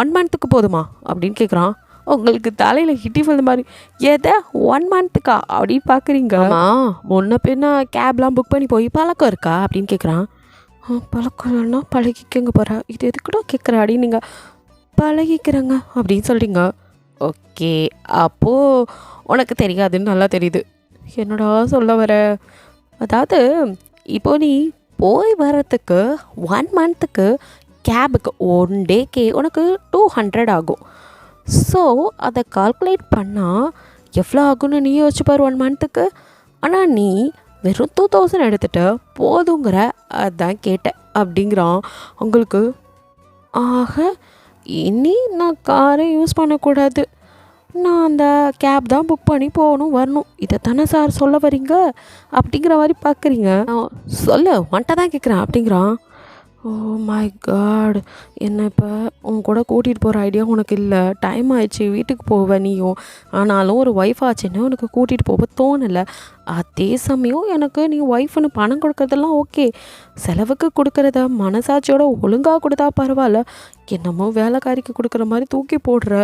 1 மந்த்துக்கு போதுமா அப்படின்னு கேட்குறான். உங்களுக்கு தலையில் ஹிட்டி வந்த மாதிரி எதை 1 மந்த்துக்கா அப்படின்னு பார்க்குறீங்க. முன்ன பின்ன கேப்லாம் புக் பண்ணி போய் பழக்கம் இருக்கா அப்படின்னு கேட்குறான். பழக்கம் இல்லைன்னா பழகிக்கங்க போகிற, இது எதுக்கூட கேட்குற அப்படின்னு நீங்கள் பழகிக்கிறேங்க அப்படின்னு சொல்கிறீங்க. ஓகே அப்போது உனக்கு தெரியாதுன்னு நல்லா தெரியுது, என்னடா சொல்ல வர, அதாவது இப்போ நீ போய் வர்றதுக்கு 1 மந்த்துக்கு கேபுக்கு 1 டேக்கே உனக்கு 200 ஆகும். ஸோ அதை கால்குலேட் பண்ணால் எவ்வளோ ஆகும்னு நீ யோசிச்சு பாரு 1 மந்த்துக்கு. ஆனால் நீ வெறும் 2000 எடுத்துகிட்டு போதுங்கிற, அதான் கேட்டேன் அப்படிங்கிறான். உங்களுக்கு ஆக இனி நான் காரை யூஸ் பண்ணக்கூடாது, நான் அந்த கேப் தான் புக் பண்ணி போகணும் வரணும், இதை தானே சார் சொல்ல வரீங்க அப்படிங்கிற மாதிரி பார்க்குறீங்க. சொல்ல வந்துட்ட தான் கேட்குறேன் அப்படிங்கிறான். ஓ மை காட், என்னை இப்போ உன் கூட கூட்டிகிட்டு போகிற ஐடியா உனக்கு இல்லை, டைம் ஆயிடுச்சு வீட்டுக்கு போவேன் நீயும், ஆனாலும் ஒரு ஒய்ஃப் ஆச்சுன்னு உனக்கு கூட்டிகிட்டு போக தோணலை. அதே சமயம் எனக்கு நீ ஒய்ஃப்னு பணம் கொடுக்குறதெல்லாம் ஓகே, செலவுக்கு கொடுக்குறத மனசாட்சியோட ஒழுங்காக கொடுத்தா பரவாயில்ல, என்னமோ வேலைக்காரிக்கு கொடுக்குற மாதிரி தூக்கி போடுற.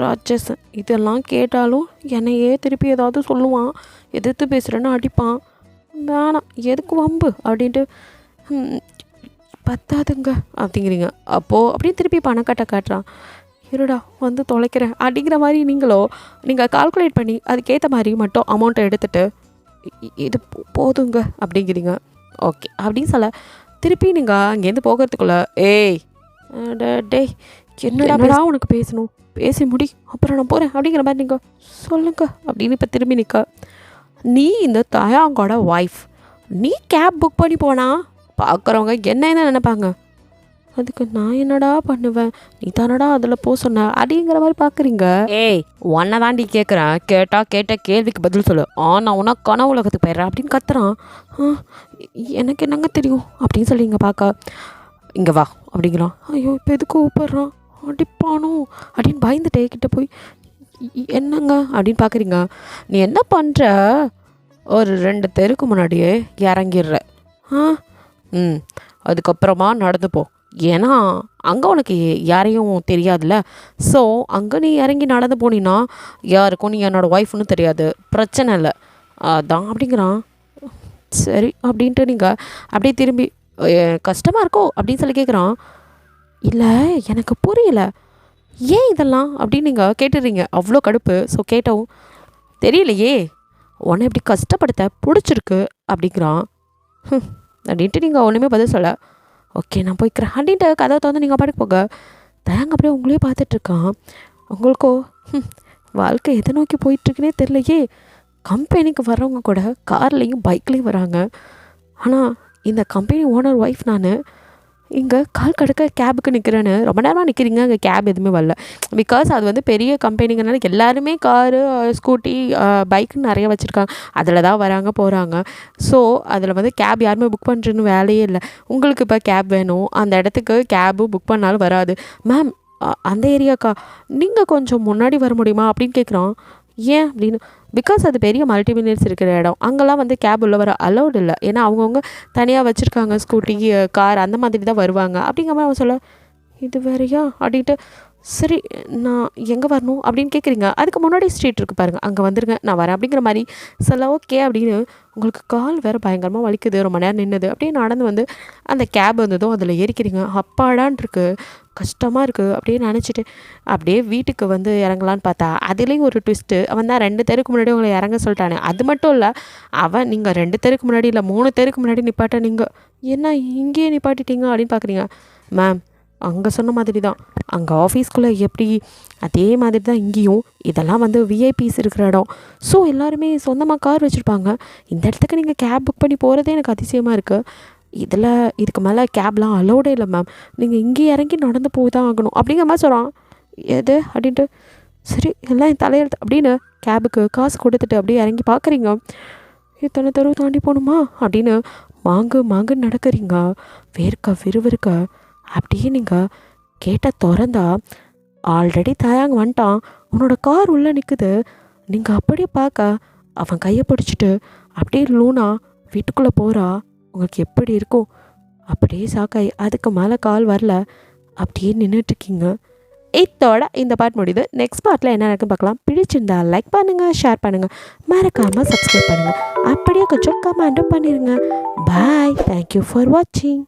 ராட்சசன் இதெல்லாம் கேட்டாலும் என்னையே திருப்பி ஏதாவது சொல்லுவான், எதிர்த்து பேசுகிறேன்னு அடிப்பான், வேணாம் எதுக்கு வம்பு அப்படின்ட்டு பத்தாதுங்க அப்படிங்கிறீங்க. அப்போது அப்படியே திருப்பி பணக்கட்டை காட்டுறான். இருடா வந்து தொலைக்கிறேன் அப்படிங்கிற மாதிரி நீங்கள் கால்குலேட் பண்ணி அதுக்கேற்ற மாதிரி மட்டும் அமௌண்ட்டை எடுத்துகிட்டு இது போதுங்க அப்படிங்கிறீங்க. ஓகே அப்படின்னு சொல்ல திருப்பி நீங்கள் அங்கேருந்து போகிறதுக்குள்ள ஏய் டேய் என்னடா உனக்கு பேசணும், பேசி முடி அப்புறம் நான் போகிறேன் அப்படிங்கிற மாதிரி நீங்கள் சொல்லுங்க அப்படின்னு இப்போ திரும்பி நிற்க, நீ இந்த தயாங்கோட ஒய்ஃப், நீ கேப் புக் பண்ணி போனா பார்க்குறவங்க என்ன நினைப்பாங்க, அதுக்கு நான் என்னடா பண்ணுவேன், நீ தானடா அதில் சொன்ன அப்படிங்கிற மாதிரி பார்க்குறீங்க. ஏய் உன்னை தாண்டி கேட்குறேன், கேட்ட கேள்விக்கு பதில் சொல்லு, நான் உன்னா கனவு உலகத்துக்கு போயிடுறேன் அப்படின்னு கத்துறான். எனக்கு என்னங்க தெரியும் அப்படின்னு சொல்லிங்க பார்க்க, இங்கே வா அப்படிங்கிறான். ஐயோ இப்போ எதுக்கு கூப்பிட்றான், அடிப்பானோ அப்படின்னு பயந்துட்டே கிட்ட போய் என்னங்க அப்படின்னு பார்க்குறீங்க. நீ என்ன பண்ணுற, ஒரு 2 தெருக்கு முன்னாடியே இறங்கிடுற, அதுக்கப்புறமா நடந்து போ, ஏன்னா அங்கே உனக்கு யாரையும் தெரியாதுல்ல, ஸோ அங்கே நீ இறங்கி நடந்து போனீன்னா யாருக்கும் நீ என்னோடய ஒய்ஃப்னு தெரியாது, பிரச்சனை இல்லை, அதான் அப்படிங்கிறான். சரி அப்படின்ட்டு நீங்கள் அப்படியே திரும்பி கஷ்டமாக இருக்கோ அப்படின்னு சொல்லி கேட்குறான். இல்லை எனக்கு புரியல, ஏன் இதெல்லாம் அப்படின்னு நீங்கள் கேட்டுடுறீங்க. அவ்வளோ கடுப்பு. ஸோ கேட்டவும் தெரியலையே, உன்னை இப்படி கஷ்டப்படுத்த பிடிச்சிருக்கு அப்படிங்கிறான். அப்படின்ட்டு நீங்கள் ஒன்றுமே பதில் சொல்ல. ஓகே நான் போய்க்கிறேன் அப்படின்ட்டு கதை திறந்து நீங்கள் பாட்டுக்கு போக. தயங்க அப்படியே உங்களையே பார்த்துட்ருக்கான். உங்களுக்கோ வாழ்க்கை எதை நோக்கி போயிட்டுருக்குன்னே தெரியலையே. கம்பெனிக்கு வர்றவங்க கூட கார்லேயும் பைக்லேயும் வராங்க. ஆனால் இந்த கம்பெனி ஓனர் ஒய்ஃப் நான் இங்கே கால் கடக்க கேபுக்கு நிற்கிறேன்னு ரொம்ப நேரமாக நிற்கிறீங்க, அங்கே கேப் எதுவுமே வரல. பிகாஸ் அது வந்து பெரிய கம்பெனிங்கிறனால எல்லாருமே காரு ஸ்கூட்டி பைக்குன்னு நிறைய வச்சுருக்காங்க, அதில் தான் வராங்க போகிறாங்க. ஸோ அதில் வந்து கேப் யாருமே புக் பண்ணுறதுன்னு வேலையே இல்லை. உங்களுக்கு இப்போ கேப் வேணும், அந்த இடத்துக்கு கேபு புக் பண்ணாலும் வராது. மேம் அந்த ஏரியாக்கா நீங்கள் கொஞ்சம் முன்னாடி வர முடியுமா அப்படின்னு கேட்குறான். ஏன் அப்படின்னு, பிகாஸ் அது பெரிய மல்டிமில்லியன்ஸ் இருக்கிற இடம், அங்கெல்லாம் வந்து கேப் உள்ள வர அலௌட் இல்லை. ஏன்னா அவங்கவுங்க தனியாக வச்சுருக்காங்க ஸ்கூட்டி கார் அந்த மாதிரி தான் வருவாங்க அப்படிங்கிற மாதிரி அவன் சொல்ல. இது வேறையா அப்படின்ட்டு சரி நான் எங்கே வரணும் அப்படின்னு கேட்குறீங்க. அதுக்கு முன்னாடி ஸ்ட்ரீட் இருக்குது பாருங்கள், அங்கே வந்துருங்க நான் வரேன் அப்படிங்கிற மாதிரி சொல்ல. ஓகே அப்படின்னு உங்களுக்கு கால் வேறு பயங்கரமாக வலிக்குது, ரொம்ப நேரம் நின்றுது, அப்படியே நடந்து வந்து அந்த கேப் வந்ததும் அதில் ஏறிக்கிறீங்க. அப்பாடான் இருக்குது, கஷ்டமாக இருக்குது அப்படியே நினச்சிட்டு அப்படியே வீட்டுக்கு வந்து இறங்கலான்னு பார்த்தா அதுலேயும் ஒரு ட்விஸ்ட்டு. அவன் தான் 2 தெருக்கு முன்னாடி உங்களை இறங்க சொல்லிட்டானே. அது மட்டும் இல்லை, அவன் நீங்கள் 2 தெருக்கு முன்னாடி இல்லை 3 தெருக்கு முன்னாடி நிப்பாட்ட, நீங்கள் என்ன இங்கேயே நிப்பாட்டிட்டீங்க அப்படின்னு பார்க்குறீங்க. மேம் அங்கே சொன்ன மாதிரி தான், அங்கே ஆஃபீஸ்குள்ளே எப்படி அதே மாதிரி தான் இங்கேயும். இதெல்லாம் வந்து விஐபிஸ் இருக்கிற இடம். ஸோ எல்லாருமே சொந்தமாக கார் வச்சுருப்பாங்க. இந்த இடத்துக்கு நீங்கள் கேப் புக் பண்ணி போகிறதே எனக்கு அதிசயமாக இருக்குது. இதில் இதுக்கு மேலே கேப்லாம் அலோடே இல்லை மேம், நீங்கள் இங்கே இறங்கி நடந்து போய் தான் ஆகணும் அப்படிங்கிற மாதிரி சொல்கிறான். எது அப்படின்ட்டு சரி எல்லாம் என் தலையெழுத்து அப்படின்னு கேபுக்கு காசு கொடுத்துட்டு அப்படியே இறங்கி பார்க்குறீங்க. இத்தனை தெருவு தாண்டி போகணுமா அப்படின்னு மாங்குன்னு நடக்கிறீங்க. வேர்க்க விறுவிறுக்க அப்படியே நீங்கள் கேட்ட திறந்தா ஆல்ரெடி தயாங்க வந்துட்டான். உன்னோட கார் உள்ளே நிற்குது. நீங்கள் அப்படியே பார்க்க அவன் கையை பிடிச்சிட்டு அப்படியே லூனா வீட்டுக்குள்ளே போகிறா. உங்களுக்கு எப்படி இருக்கும்? அப்படியே சாக்காய் அதுக்கு மேலே கால் வரல, அப்படியே நின்றுட்டுருக்கீங்க. இதோட இந்த பார்ட் முடியுது. நெக்ஸ்ட் பார்ட்டில் என்ன நடக்குன்னு பார்க்கலாம். பிடிச்சிருந்தா லைக் பண்ணுங்கள், ஷேர் பண்ணுங்கள், மறக்காமல் சப்ஸ்கிரைப் பண்ணுங்கள், அப்படியே கொஞ்சம் கமெண்ட்டும் பண்ணிடுங்க. பாய், தேங்க்யூ ஃபார் வாட்சிங்.